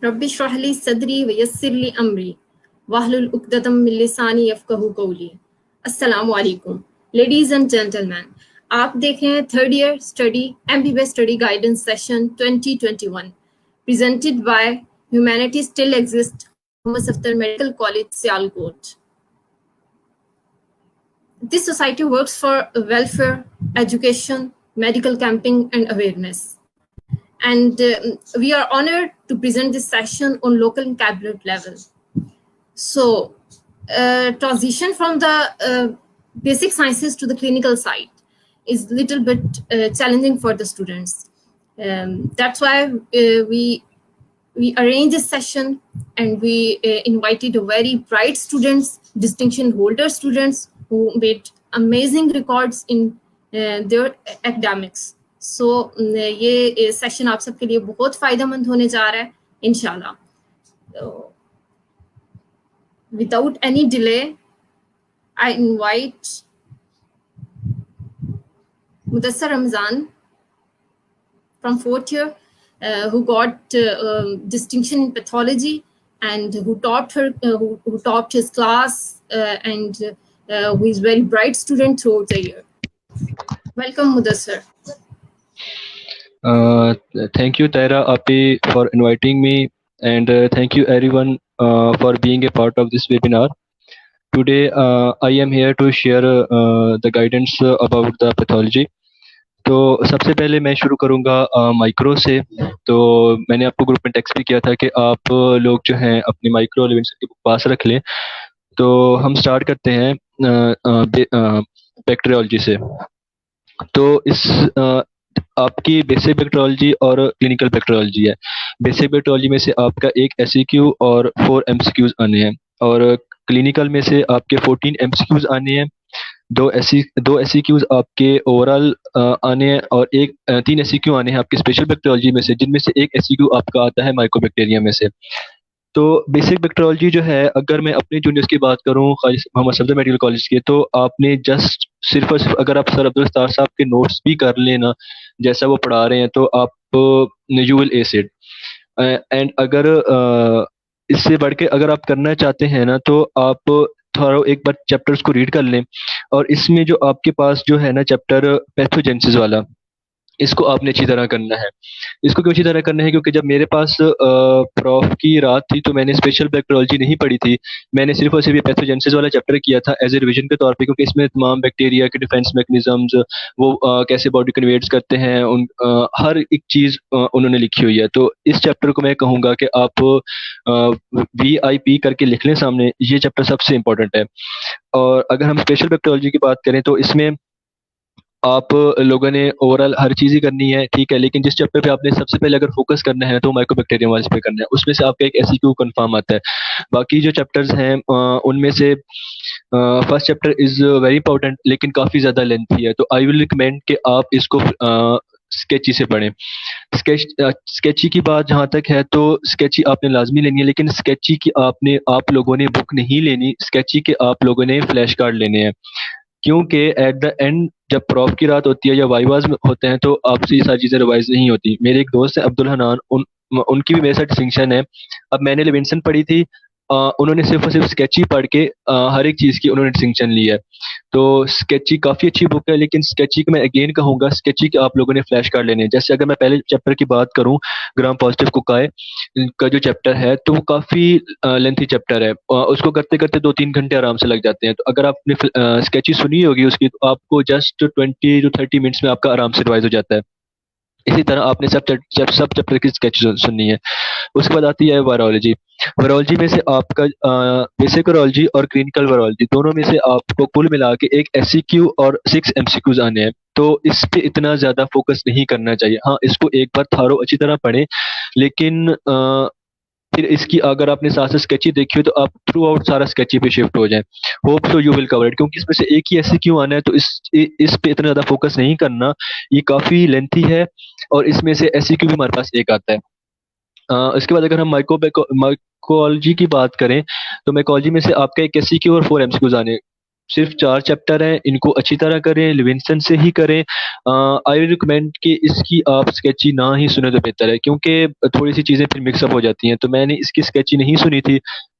Rabbi इश्रह ली सदरी व यस्सिर ली अमरी वाहलुल उक़दतम मिन लिसानी यफ़क़हू क़ौली। अस्सलामु अलैकुम लेडीज एंड जेंटलमैन, आप देख रहे हैं third year study MBBS study guidance session 2021 presented by humanity still exist Mohammad Safdar medical college Sialkot. This society works for welfare, education, medical camping and awareness. And we are honored to present this session on local and cabinet level. So, transition from the basic sciences to the clinical side is a little bit challenging for the students. That's why we arranged this session, and we invited a very bright students, distinction holder students who made amazing records in their academics. So ये session आप सबके लिए बहुत फायदेमंद होने जा रहा है इंशाल्लाह। Without any delay, I invite Mudassar Ramzan from fourth year, who got distinction in pathology and who topped his class, and who is very bright student throughout the year. Welcome, Mudassar. Thank you, Taira Api, for inviting me, and thank you everyone for being a part of this webinar. Today, I am here to share the guidance about the pathology. तो सबसे पहले मैं शुरू करूँगा micro से। तो मैंने आपको ग्रुप में टेक्स्ट भी किया था कि आप लोग जो हैं अपनी माइक्रो लेविंसन की बुक पास रख लें। तो हम स्टार्ट करते हैं बैक्टीरियोलॉजी से। तो इस आपकी बेसिक बैक्टीरियोलॉजी और क्लिनिकल बैक्टीरियोलॉजी है। बेसिक बैक्टीरियोलॉजी में से आपका एक एसईक्यू और 4 एमसीक्यूज आने हैं, और क्लिनिकल में से आपके 14 एमसीक्यूज आने हैं, दो एसईक्यूज आपके ओवरऑल आने हैं, और 3 एसईक्यू आने हैं आपके स्पेशल बैक्टीरियोलॉजी में से, जिनमें से एक एसईक्यू आपका आता है माइकोबैक्टीरिया में से। तो बेसिक बैक्टीरियोलॉजी जो है, अगर मैं अपने जूनियर्स की बात करूं मोहम्मद सफदर मेडिकल कॉलेज के, तो आपने जस्ट सिर्फ और सिर्फ अगर आप सर अब्दुल सत्तार साहब के नोट्स भी कर लेना जैसा वो पढ़ा रहे हैं, तो आप you will S it. And अगर इससे बढ़ के अगर आप करना चाहते हैं ना, तो आप थोड़ा एक बार चैप्टर्स को रीड कर लें। और इसमें जो आपके पास जो है ना चैप्टर पैथोजेनेसिस वाला, इसको आपने अच्छी तरह करना है। इसको क्यों अच्छी तरह करना है? क्योंकि जब मेरे पास प्रॉफ की रात थी तो मैंने स्पेशल बैक्टीरियोलॉजी नहीं पढ़ी थी, मैंने सिर्फ और सिर्फ ये पैथोजेनेसिस वाला चैप्टर किया था एज ए रिवीजन के तौर पे, क्योंकि इसमें तमाम बैक्टीरिया के डिफेंस मैकेनिज्म्स, वो कैसे बॉडी कन्वर्ट्स करते हैं, हर एक चीज़ उन्होंने लिखी हुई है। तो इस चैप्टर को मैं कहूँगा कि आप VIP करके लिख लें सामने, ये चैप्टर सबसे इम्पोर्टेंट है। और अगर हम स्पेशल बैक्टीरियोलॉजी की बात करें तो इसमें आप लोगों ने ओवरऑल हर चीज़ ही करनी है, ठीक है, लेकिन जिस चैप्टर पे आपने सबसे पहले अगर फोकस करना है तो माइकोबैक्टीरियम वाले पे करना है, उसमें से आपका एक एसईक्यू कंफर्म आता है। बाकी जो चैप्टर्स हैं उनमें से first chapter is very important, लेकिन काफ़ी ज़्यादा लेंथी है, तो आई विल रिकमेंड कि आप इसको स्केची से पढ़ें। स्केची की बात जहाँ तक है, तो स्केची आपने लाजमी लेनी है, लेकिन स्केची की आप लोगों ने बुक नहीं लेनी, स्केची के आप लोगों ने फ्लैश कार्ड लेने हैं, क्योंकि एट द एंड जब प्रॉफ की रात होती है या वाइवाज होते हैं तो आपसे ये सारी चीज़ें रिवाइज नहीं होती। मेरे एक दोस्त है अब्दुल हनान, उनकी भी मेरे साथ डिस्टिंक्शन है। अब मैंने लेविंसन पढ़ी थी, उन्होंने सिर्फ और सिर्फ स्केची पढ़ के हर एक चीज़ की उन्होंने डिस्टिंक्शन ली है। तो स्केची काफ़ी अच्छी बुक है, लेकिन स्केची को मैं अगेन कहूँगा, स्केची के आप लोगों ने फ्लैश कार्ड लेने हैं। जैसे अगर मैं पहले चैप्टर की बात करूँ, ग्राम पॉजिटिव कुकाई का जो चैप्टर है, तो वो काफ़ी लेंथी चैप्टर है, उसको करते करते 2-3 घंटे आराम से लग जाते हैं। तो अगर आपने स्केची सुनी होगी उसकी, तो आपको जस्ट 20 to 30 मिनट्स में आपका आराम से रिवाइज हो जाता है। इसी तरह आपने सब चैप्टर की स्केच सुननी है। उसके बाद आती है वायरोलॉजी। वायरोलॉजी में से आपका बेसिक वायरोलॉजी और क्लिनिकल वायरोलॉजी दोनों में से आपको कुल मिला के एक एसईक्यू और 6 एमसीक्यूज आने हैं। तो इस पे इतना ज़्यादा फोकस नहीं करना चाहिए। हाँ, इसको एक बार थारो अच्छी तरह पढ़ें, लेकिन फिर इसकी अगर आपने साथ से स्केची देखी हो तो आप थ्रू आउट सारा स्केची पे शिफ्ट हो जाए। Hope so you will cover it, क्योंकि इसमें से एक ही ऐसी क्यों आना है, तो इस पे इतना ज़्यादा फोकस नहीं करना, ये काफ़ी लेंथी है, और इसमें से ऐसी क्यों भी हमारे पास एक आता है। इसके बाद अगर हम माइकोलॉजी की बात करें, तो माइकोलॉजी में से आपका एक एसईक्यू और 4 एमसीक्यूज आने। सिर्फ 4 चैप्टर हैं, इनको अच्छी तरह करें, लिविंगस्टन से ही करें। आई रिकमेंड कि इसकी आप स्केची ना ही सुने तो बेहतर है, क्योंकि थोड़ी सी चीज़ें फिर मिक्सअप हो जाती हैं। तो मैंने इसकी स्केची नहीं सुनी थी,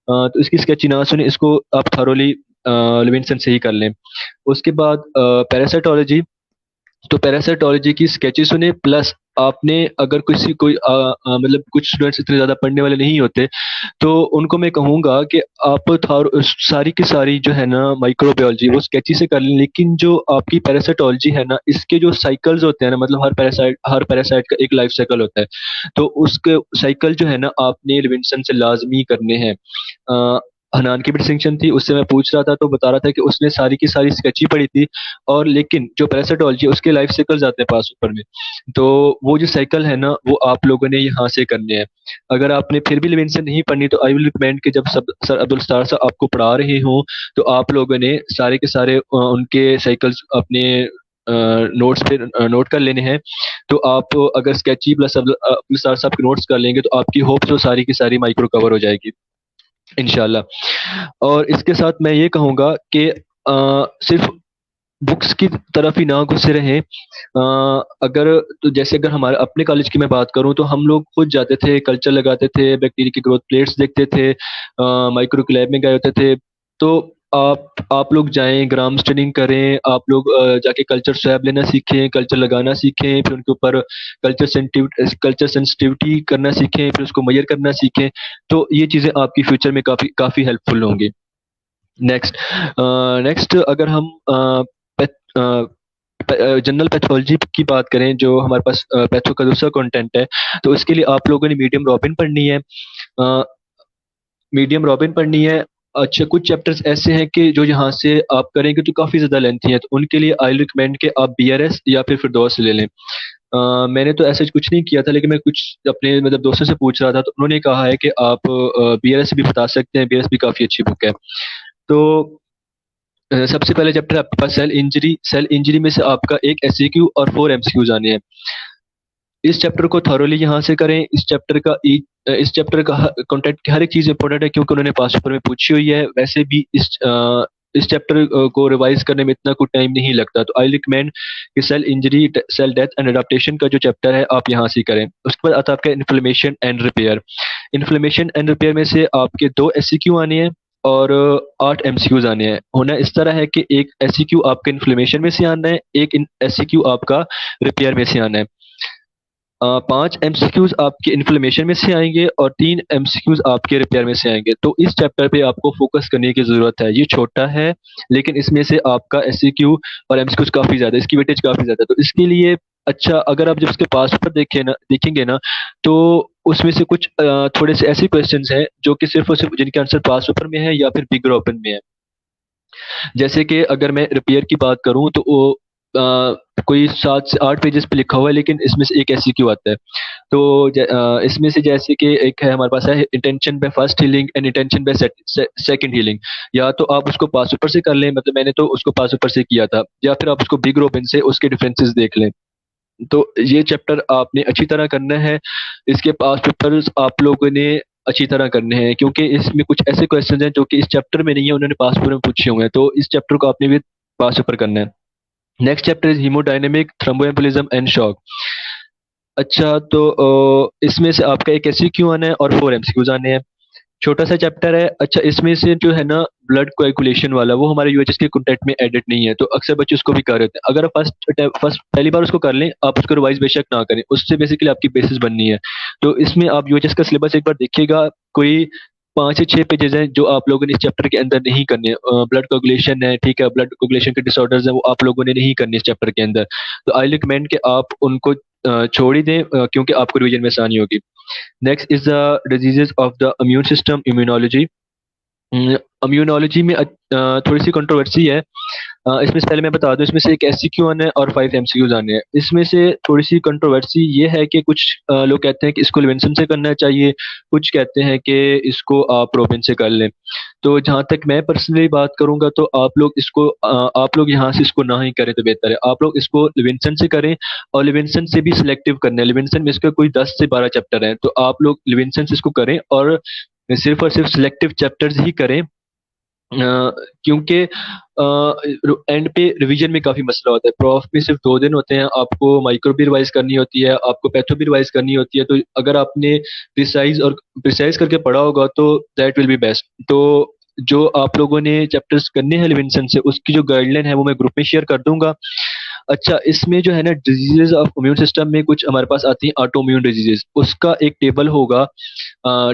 तो इसकी स्केची ना सुने, इसको आप थॉरोली लिविंगस्टन से ही कर लें। उसके बाद पैरासाइटोलॉजी, तो पैरासाइटोलॉजी की स्केचेस सुने, प्लस आपने अगर मतलब कुछ स्टूडेंट्स इतने ज़्यादा पढ़ने वाले नहीं होते, तो उनको मैं कहूँगा कि आप सारी की सारी जो है ना माइक्रोबायोलॉजी वो स्केची से कर लें। लेकिन जो आपकी पैरासाइटोलॉजी है ना, इसके जो साइकिल्स होते हैं ना, मतलब हर पैरासाइट का एक लाइफ साइकिल होता है, तो उसके साइकिल जो है ना आपने लिविंगस्टन से लाजमी करने हैं। हनान की भी डिस्टिंक्शन थी, उससे मैं पूछ रहा था तो बता रहा था कि उसने सारी की सारी स्केची पढ़ी थी, और लेकिन जो पैरासाइटोलॉजी है उसके लाइफ साइकिल्स आते हैं पास ऊपर में, तो वो जो साइकिल है ना वो आप लोगों ने यहाँ से करने हैं। अगर आपने फिर भी लिविंगस्टन नहीं पढ़नी, तो आई विल रिकमेंड कि जब सब सर अब्दुल सत्तार साहब आपको पढ़ा रहे हों, तो आप लोगों ने सारे के सारे उनके साइकिल्स अपने नोट्स पे नोट कर लेने हैं। तो आप अगर स्केची प्लस अब्दुल सत्तार साहब के नोट्स कर लेंगे, तो आपकी होप्स वो सारी की सारी माइक्रो कवर हो जाएगी इंशाल्लाह। और इसके साथ मैं ये कहूँगा कि सिर्फ बुक्स की तरफ ही ना घुसे रहें। अगर तो जैसे अगर हमारे अपने कॉलेज की मैं बात करूं, तो हम लोग खुद जाते थे, कल्चर लगाते थे, बैक्टीरिया की ग्रोथ प्लेट्स देखते थे, माइक्रो लैब में गए होते थे। तो आप लोग जाएं, ग्राम स्टडिंग करें, आप लोग जाके कल्चर स्वैब लेना सीखें, कल्चर लगाना सीखें, फिर उनके ऊपर कल्चर सेंसिटिविटी करना सीखें, फिर उसको मेजर करना सीखें। तो ये चीज़ें आपकी फ्यूचर में काफ़ी काफ़ी हेल्पफुल होंगी। नेक्स्ट नेक्स्ट अगर हम जनरल पैथोलॉजी की बात करें, जो हमारे पास पैथो का दूसरा कंटेंट है, तो इसके लिए आप लोगों ने मीडियम रॉबिन पढ़नी है। मीडियम रॉबिन पढ़नी है। अच्छा, कुछ चैप्टर्स ऐसे हैं कि जो यहाँ से आप करेंगे तो काफ़ी ज़्यादा लेंथी है, तो उनके लिए आई रिकमेंड कि आप बीआरएस या फिर फिरदौस ले लें। मैंने तो ऐसा कुछ नहीं किया था, लेकिन मैं कुछ अपने मतलब दोस्तों से पूछ रहा था, तो उन्होंने कहा है कि आप बीआरएस भी बता सकते हैं, बीआरएस भी काफ़ी अच्छी बुक है। तो सबसे पहले चैप्टर आपके पास सेल इंजरी में से आपका एक एससीक्यू और 4 एमसीक्यूज आने हैं। इस चैप्टर को थॉरोली यहाँ से करें। इस चैप्टर का कंटेंट की हर एक चीज इंपॉर्टेंट है, क्योंकि उन्होंने पास पेपर में पूछी हुई है। वैसे भी इस चैप्टर को रिवाइज करने में इतना कुछ टाइम नहीं लगता, तो आई रिकमेंड कि cell injury, cell death and adaptation का जो चैप्टर है आप यहाँ से करें। उसके बाद आता है आपका inflammation and repair. Inflammation and repair में से आपके 2 एससीक्यू आने हैं और 8 एमसीक्यूज आने हैं। होना इस तरह है कि एक एससीक्यू आपका इन्फ्लेमेशन में से आना है, एक एससीक्यू आपका रिपेयर में से आना है। 5 एमसीक्यूज आपके इन्फ्लेमेशन में से आएंगे और 3 एमसीक्यूज आपके रिपेयर में से आएंगे। तो इस चैप्टर पे आपको फोकस करने की जरूरत है। ये छोटा है, लेकिन इसमें से आपका एससीक्यू और एमसीक्यूज काफी ज्यादा, इसकी वेटेज काफी ज्यादा है। तो इसके लिए अच्छा, अगर आप जब इसके पास पेपर देखेंगे ना, तो उसमें से कुछ थोड़े से ऐसे क्वेश्चंस हैं जो कि सिर्फ और सिर्फ जिनके आंसर पास पेपर में है या फिर बिगर ओपन में है। जैसे कि अगर मैं रिपेयर की बात करूं, तो वो कोई 7 से 8 पेजेस पे लिखा हुआ है, लेकिन इसमें से एक एससीक्यू आता है। तो इसमें से जैसे कि एक है हमारे पास है intention by first healing and intention by second healing. या तो आप उसको पास पेपर से कर लें, मतलब मैंने तो उसको पास पेपर से किया था, या फिर आप उसको बिग रोबिन से उसके डिफरेंसेस देख लें। तो ये चैप्टर आपने अच्छी तरह करना है। इसके पास पेपर्स आप लोगों ने अच्छी तरह करने हैं, क्योंकि इसमें कुछ ऐसे क्वेश्चंस हैं जो कि इस चैप्टर में नहीं है, उन्होंने पास पेपर में पूछे हुए हैं। तो इस चैप्टर को आपने भी पास पेपर करना है। Next chapter is haemodynamic, thromboembolism and shock. अच्छा, तो इसमें से आपका एक एससीक्यू आना है और 4 एमसीक्यूज आने हैं। छोटा सा चैप्टर है। अच्छा, इसमें से जो है ना ब्लड कोएगुलेशन वाला, वो हमारे यूएचएस के कंटेंट में एडिट नहीं है, तो अक्सर बच्चे उसको भी कर रहे हैं। अगर आप फर्स्ट पहली बार उसको कर लें, आप उसको रिवाइज बेशक ना करें, उससे बेसिकली आपकी बेसिस बननी है। तो इसमें आप यूएचएस का सिलेबस एक बार देखिएगा, कोई 5 से 6 पेजेस हैं जो आप लोगों ने इस चैप्टर के अंदर नहीं करने। ब्लड कोगुलेशन है, ठीक है, ब्लड कोगुलेशन के डिसऑर्डर्स हैं, वो आप लोगों ने नहीं करने इस चैप्टर के अंदर। तो आई रिकमेंड कि आप उनको छोड़ ही दें, क्योंकि आपको रिवीजन में आसानी होगी। Next is the diseases of the immune system, immunology. Immunology में थोड़ी सी कंट्रोवर्सी है। इसमें से पहले मैं बता दूं, इसमें से एक एससीक्यू आने हैं और 5 एमसीक्यूज आने हैं। इसमें से थोड़ी सी कंट्रोवर्सी ये है कि कुछ लोग कहते हैं कि इसको लिविंगस्टन से करना चाहिए, कुछ कहते हैं कि इसको आप रॉबिन से कर लें। तो जहाँ तक मैं पर्सनली बात करूंगा, तो आप लोग यहाँ से इसको ना ही करें तो बेहतर है। आप लोग इसको लिविंगस्टन से करें, और लिविंगस्टन से भी सिलेक्टिव करना है। लिविंगस्टन में इसका कोई 10 से 12 चैप्टर हैं, तो आप लोग लिविंगस्टन से इसको करें और सिर्फ सिलेक्टिव चैप्टर्स ही करें। क्योंकि एंड पे रिवीजन में काफी मसला होता है। प्रॉफ में सिर्फ 2 दिन होते हैं, आपको माइक्रो भी रिवाइज करनी होती है, आपको पैथो भी रिवाइज करनी होती है। तो अगर आपने प्रिसाइज करके पढ़ा होगा तो दैट विल बी बेस्ट। तो जो आप लोगों ने चैप्टर्स करने हैं लिविंसन से, उसकी जो गाइडलाइन है वो मैं ग्रुप में शेयर कर दूंगा। अच्छा, इसमें जो है ना डिजीजेज ऑफ इम्यून सिस्टम में कुछ हमारे पास आती हैं ऑटो इम्यून डिजीजेज, उसका एक टेबल होगा।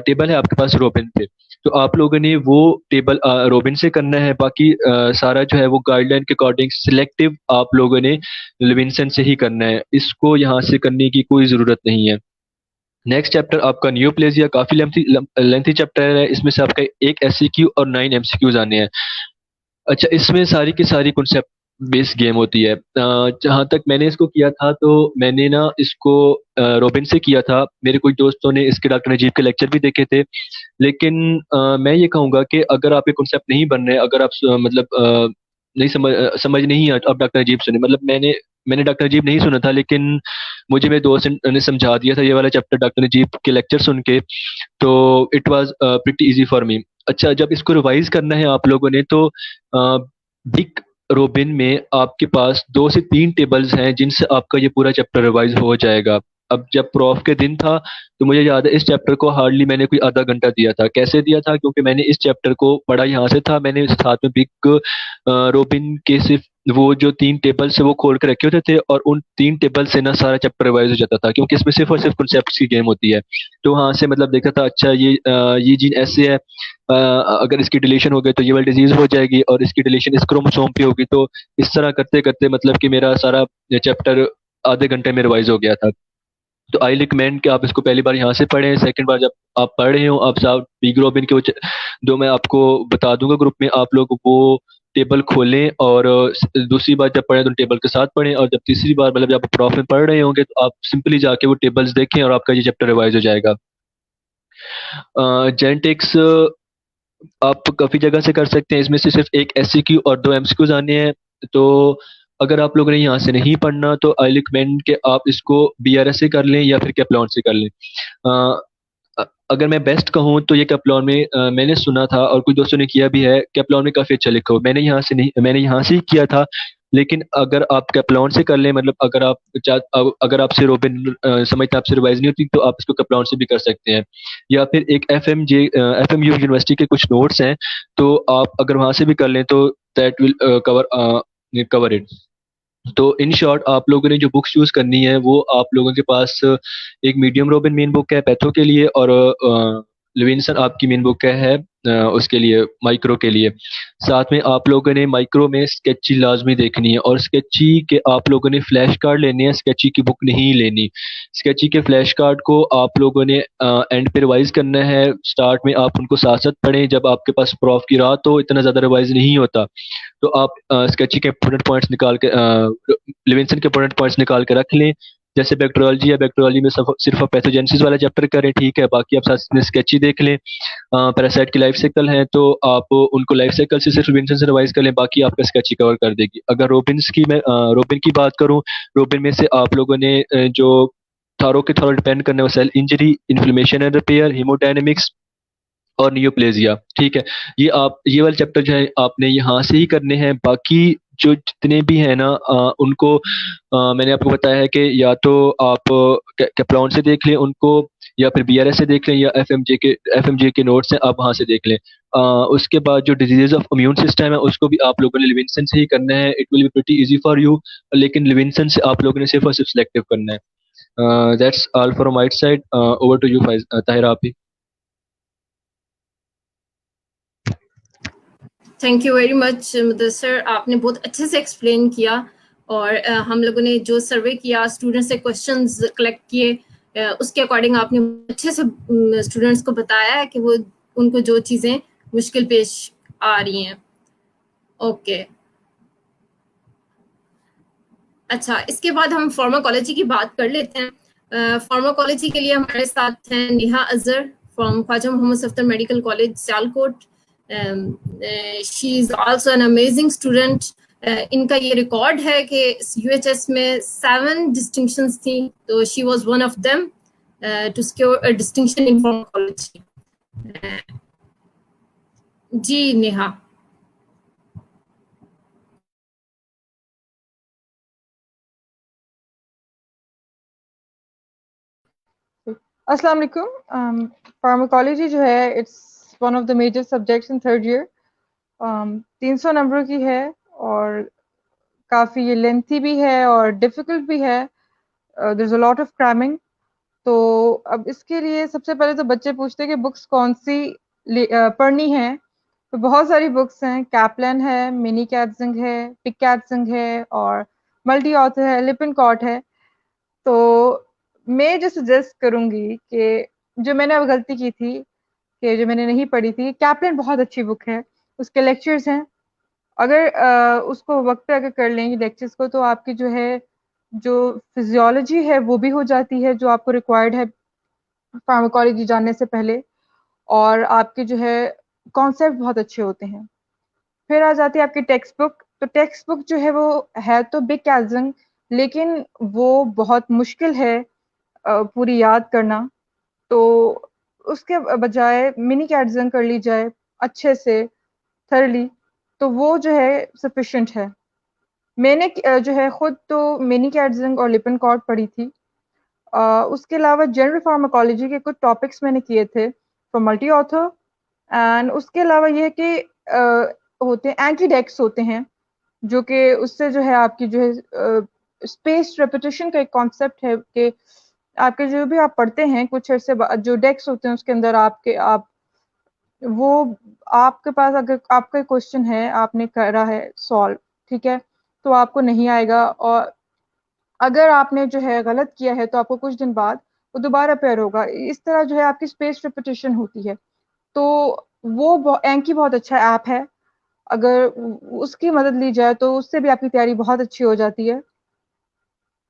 टेबल है आपके पास रोबिन पे, तो आप लोगों ने वो टेबल रोबिन से करना है। बाकी सारा जो है वो गाइडलाइन के अकॉर्डिंग सिलेक्टिव आप लोगों ने लिविंसन से ही करना है, इसको यहाँ से करने की कोई जरूरत नहीं है। नेक्स्ट चैप्टर आपका न्यूप्लेजिया, काफी लेंथी चैप्टर है। इसमें से आपका एक एससीक्यू और 9 एमसीक्यूज आने हैं। अच्छा, इसमें सारी की सारी कॉन्सेप्ट बेस्ड गेम होती है। जहाँ तक मैंने इसको किया था, तो मैंने ना इसको रोबिन से किया था। मेरे कुछ दोस्तों ने इसके डॉक्टर नजीब के लेक्चर भी देखे थे। लेकिन मैं ये कहूंगा कि अगर आप ये कॉन्सेप्ट नहीं बन रहे, अगर आप नहीं समझ नहीं आप डॉक्टर नजीब सुने, मतलब मैंने डॉक्टर नजीब नहीं सुना था, लेकिन मुझे मेरे दोस्त ने समझा दिया था ये वाला चैप्टर डॉक्टर नजीब के लेक्चर सुन के। तो it was pretty easy for me. अच्छा, जब इसको रिवाइज करना है आप लोगों ने, तो बिग रोबिन में आपके पास 2 से 3 टेबल्स हैं जिनसे आपका ये पूरा चैप्टर रिवाइज हो जाएगा। अब जब प्रोफ के दिन था, तो मुझे याद है इस चैप्टर को हार्डली मैंने कोई आधा घंटा दिया था। कैसे दिया था? क्योंकि मैंने इस चैप्टर को पढ़ा यहाँ से था, मैंने साथ में बिग रोबिन के सिर्फ वो जो 3 टेबल्स है वो खोल के रखे होते थे, और उन 3 टेबल से ना सारा चैप्टर रिवाइज हो जाता था, क्योंकि इसमें सिर्फ और सिर्फ कॉन्सेप्ट्स की गेम होती है। तो वहां से मतलब देखा था, अच्छा ये जीन ऐसे है, अगर इसकी डिलीशन हो गई तो ये वाली डिजीज हो जाएगी, और इसकी डिलीशन इस क्रोमोसोम पे होगी। तो इस तरह करते करते मतलब कि मेरा सारा चैप्टर आधे घंटे में रिवाइज हो गया था। तो आई रिकमेंड कि आप इसको पहली बार यहाँ से पढ़ें, सेकंड बार जब आप पढ़ रहे हो, आप साहब बी ग्लोबिन के जो मैं आपको बता दूंगा ग्रुप में, आप लोग वो टेबल खोलें, और दूसरी बार जब पढ़ें तो टेबल के साथ पढ़ें, और जब तीसरी बार मतलब जब आप प्रॉफ में पढ़ रहे होंगे तो आप सिंपली जाके वो टेबल्स देखें और आपका ये चैप्टर रिवाइज हो जाएगा। जेनेटिक्स आप काफी जगह से कर सकते हैं, इसमें से सिर्फ एक एससीक्यू और 2 एमसीक्यूज आने हैं। तो अगर आप लोगों ने यहाँ से नहीं पढ़ना, तो आई रिकमेंड कि आप इसको बीआरएस से कर लें या फिर कैप्लॉन से कर लें। अगर मैं बेस्ट कहूँ तो ये कैप्लॉन में मैंने सुना था और कुछ दोस्तों ने किया भी है, कैप्लॉन में काफी अच्छा लिखा हो। मैंने यहाँ से ही किया था। लेकिन अगर आप कैप्लॉन से कर लें, मतलब अगर आपसे रोबिन समझते आपसे रिवाइज नहीं होती, तो आप इसको कैप्लॉन से भी कर सकते हैं। या फिर एक एफएमयू यूनिवर्सिटी के कुछ नोट्स हैं, तो आप अगर वहां से भी कर लें तो दैट विल कवर इट। तो इन शॉर्ट, आप लोगों ने जो बुक्स यूज करनी है वो आप लोगों के पास एक मीडियम रोबिन मेन बुक है पैथो के लिए, और लिविंसन आपकी मेन बुक है उसके लिए, माइक्रो के लिए। साथ में आप लोगों ने माइक्रो में स्केची लाजमी देखनी है, और स्केची के आप लोगों ने फ्लैश कार्ड लेने हैं, स्केची की बुक नहीं लेनी। स्केची के फ्लैश कार्ड को आप लोगों ने एंड पे रिवाइज करना है। स्टार्ट में आप उनको साथ साथ पढ़ें, जब आपके पास प्रॉफ की रात हो, इतना ज्यादा रिवाइज नहीं होता, तो आप स्केची के इंपॉर्टेंट पॉइंट्स निकाल के लिविंसन के इंपॉर्टेंट पॉइंट्स निकाल के रख लें। जैसे बैक्टीरियोलॉजी है, बैक्टीरियोलॉजी में सिर्फ आप पैथोजेनेसिस वाला चैप्टर करें, ठीक है, बाकी आप साथ में स्केची देख लें। पैरासाइट की लाइफ साइकिल है, तो आप उनको लाइफ साइकिल से सिर्फ लिविंसन से रिवाइज कर लें, बाकी आपका स्केची कवर कर देगी। अगर रोबिन की बात करूं, रोबिन में से आप लोगों ने जो थारो के थोड़ा डिपेंड करने वाले cell injury, inflammation and repair, haemodynamics और नियोप्लेजिया, ठीक है, ये वाले चैप्टर जो है आपने यहाँ से ही करने हैं। बाकी जो जितने भी है ना, उनको मैंने आपको बताया है कि या तो आप कैप्लॉन से देख लें उनको, या फिर बीआरएस से देख लें, या एफएमजे के नोट्स हैं आप वहां से देख लें। उसके बाद जो डिजीजेज ऑफ इम्यून सिस्टम है उसको भी आप लोगों ने लिविंसन से ही करना है। It will be pretty easy for you, लेकिन लिविंसन से आप लोगों ने सिर्फ और सिर्फ सिलेक्टिव करना है। That's all from my side. Over to you Tahir, आप ही। Thank you very much Mudassar, आपने बहुत अच्छे से एक्सप्लेन किया। और हम लोगों ने जो सर्वे किया, स्टूडेंट से क्वेश्चंस कलेक्ट किए, उसके अकॉर्डिंग आपने अच्छे से स्टूडेंट्स को बताया है कि वो उनको जो चीज़ें मुश्किल पेश आ रही हैं। ओके, अच्छा, इसके बाद हम फार्माकोलॉजी की बात कर लेते हैं। फार्माकोलॉजी के लिए हमारे साथ हैं Neha Azhar from Khwaja Mohammad Safdar medical college Sialkot. She is also an amazing student. इनका ये रिकॉर्ड है कि यूएचएस में 7 डिस्टिंक्शंस थी, तो she was one of them to secure a distinction in pharmacology. जी नेहा। अस्सलाम वालेकुम। फार्माकोलॉजी जो है it's one of the major subjects in third year. 300 number की है और काफ़ी ये लेंथी भी है और डिफ़िकल्ट भी है। There is a lot of cramming. तो अब इसके लिए सबसे पहले तो बच्चे पूछते हैं कि बुक्स कौन-सी पढ़नी है। तो बहुत सारी बुक्स हैं, कैपलन है, मिनी कैटजिंग है, पिक कैटजिंग है और मल्टी ऑथर है, लिपिनकॉट है। तो मैं जो सजेस्ट करूँगी कि जो मैंने अब गलती की थी कि जो मैंने नहीं पढ़ी थी, कैपलन बहुत अच्छी बुक है, उसके लेक्चर्स हैं। अगर उसको वक़्त पे अगर कर लेंगे लेक्चर्स को तो आपकी जो है, जो फिज़ियोलॉजी है वो भी हो जाती है, जो आपको रिक्वायर्ड है फार्माकोलॉजी जानने से पहले, और आपके जो है कॉन्सेप्ट बहुत अच्छे होते हैं। फिर आ जाती है आपकी टेक्स्ट बुक। तो टेक्स्ट बुक जो है वो है तो बिग कैल्जन, लेकिन वो बहुत मुश्किल है पूरी याद करना। तो उसके बजाय मिनी कैट्सन कर ली जाए अच्छे से, थरली, तो वो जो है सफिशिएंट है। मैंने जो है खुद तो मिनी कैट्सन और लिपिनकॉर्ड पढ़ी थी। उसके अलावा जनरल फार्माकोलॉजी के कुछ टॉपिक्स मैंने किए थे फ्रॉम मल्टी ऑथर। एंड उसके अलावा ये है कि होते हैं एंटीडेक्स होते हैं, जो कि उससे जो है आपकी जो है स्पेस रेपिटेशन का एक कॉन्सेप्ट है कि आपके जो भी आप पढ़ते हैं कुछ अरसे बाद जो डेक्स होते हैं उसके अंदर आप वो आपके पास अगर आपका क्वेश्चन है, आपने करा है सॉल्व, ठीक है, तो आपको नहीं आएगा, और अगर आपने जो है गलत किया है तो आपको कुछ दिन बाद वो दोबारा पेयर होगा। इस तरह जो है आपकी स्पेस रेपिटेशन होती है। तो वो एंकी बहुत अच्छा ऐप है, अगर उसकी मदद ली जाए तो उससे भी आपकी तैयारी बहुत अच्छी हो जाती है।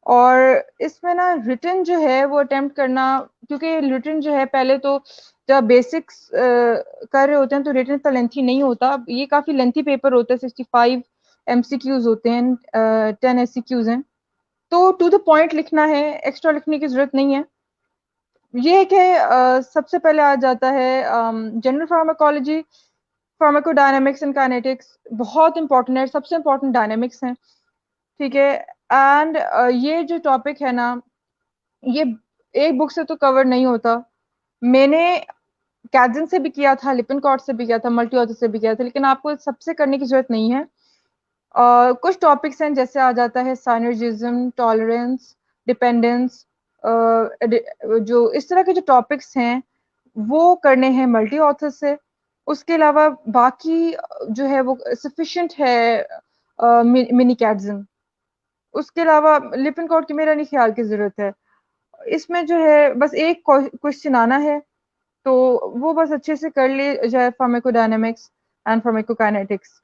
और इसमें ना रिटन जो है वो अटेम्प्ट करना, क्योंकि रिटन जो है पहले तो जब बेसिक्स कर रहे होते हैं तो रिटन इतना लेंथी नहीं होता। ये काफ़ी लेंथी पेपर होता है, 65 एमसीक्यूज होते हैं, 10 एससीक्यूज हैं। तो टू द पॉइंट लिखना है, एक्स्ट्रा लिखने की ज़रूरत नहीं है। ये है कि सबसे पहले आ जाता है general pharmacology, pharmacodynamics and kinetics बहुत इंपॉर्टेंट है, सबसे इंपॉर्टेंट डायनामिक्स हैं, ठीक है। एंड ये जो टॉपिक है ना, ये एक बुक से तो कवर नहीं होता। मैंने कैजन से भी किया था, लिपिनकॉर्ड से भी किया था, मल्टी ऑथर से भी किया था, लेकिन आपको सबसे करने की जरूरत नहीं है। कुछ टॉपिक्स हैं, जैसे आ जाता है साइनर्जिज्म, टॉलरेंस, डिपेंडेंस, जो इस तरह के जो टॉपिक्स हैं वो करने हैं मल्टी ऑथर से। उसके अलावा बाकी जो है वो सफिशिएंट है मिनी कैटजन। उसके अलावा लिपिनकॉर्ड की मेरा नहीं ख्याल की ज़रूरत है। इसमें जो है बस एक क्वेश्चन आना है, तो वो बस अच्छे से कर लिए जाए, फार्माकोडायनामिक्स एंड फार्माकोकाइनेटिक्स,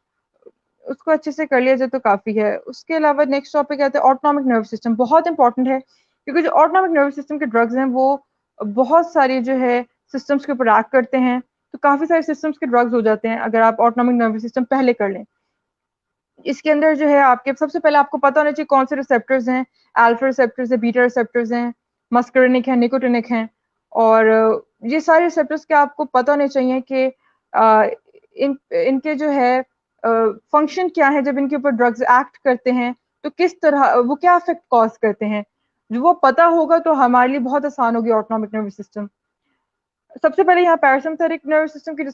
उसको अच्छे से कर लिया जाए तो काफ़ी है। उसके अलावा नेक्स्ट टॉपिक आता है ऑटोनॉमिक नर्वस सिस्टम, बहुत इंपॉर्टेंट है, क्योंकि जो ऑटोनॉमिक नर्वस सिस्टम के ड्रग्स हैं वो बहुत सारी जो है सिस्टम्स के ऊपर एक्ट करते हैं। तो काफ़ी सारे सिस्टम्स के ड्रग्स हो जाते हैं अगर आप ऑटोनॉमिक नर्वस सिस्टम पहले कर लें। इसके अंदर जो है आपके सबसे पहले आपको पता होना चाहिए कौन से रिसेप्टर्स हैं, अल्फा रिसेप्टर्स है, बीटा रिसेप्टर्स हैं, मस्करनिक है, निकोटिनिक हैं। और ये सारे रिसेप्टर्स के आपको पता होने चाहिए कि इनके जो है फंक्शन क्या है, जब इनके ऊपर ड्रग्स एक्ट करते हैं तो किस तरह वो क्या इफेक्ट कॉज करते हैं। जो वो पता होगा तो हमारे लिए बहुत आसान होगी ऑटोनॉमिक नर्वस सिस्टम। सबसे पहले यहाँ पैरासिम्पथेटिक नर्वस सिस्टम की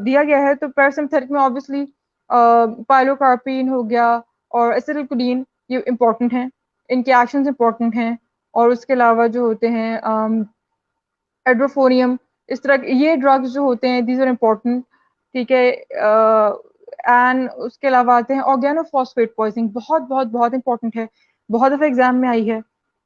दिया गया है। तो पैरासिम्पथेटिक में ऑब्वियसली पाइलोकार्पिन हो गया और एसिटिलकोलिन, ये इंपॉर्टेंट हैं, इनके एक्शंस इंपॉर्टेंट हैं। और उसके अलावा जो होते हैं एड्रोफोनियम, इस तरह ये ड्रग्स जो होते हैं दीज आर इम्पॉर्टेंट, ठीक है। एंड उसके अलावा आते हैं ऑर्गेनोफॉस्फेट पॉइजनिंग, बहुत बहुत बहुत इंपॉर्टेंट है, बहुत दफ़ा एग्जाम में आई है।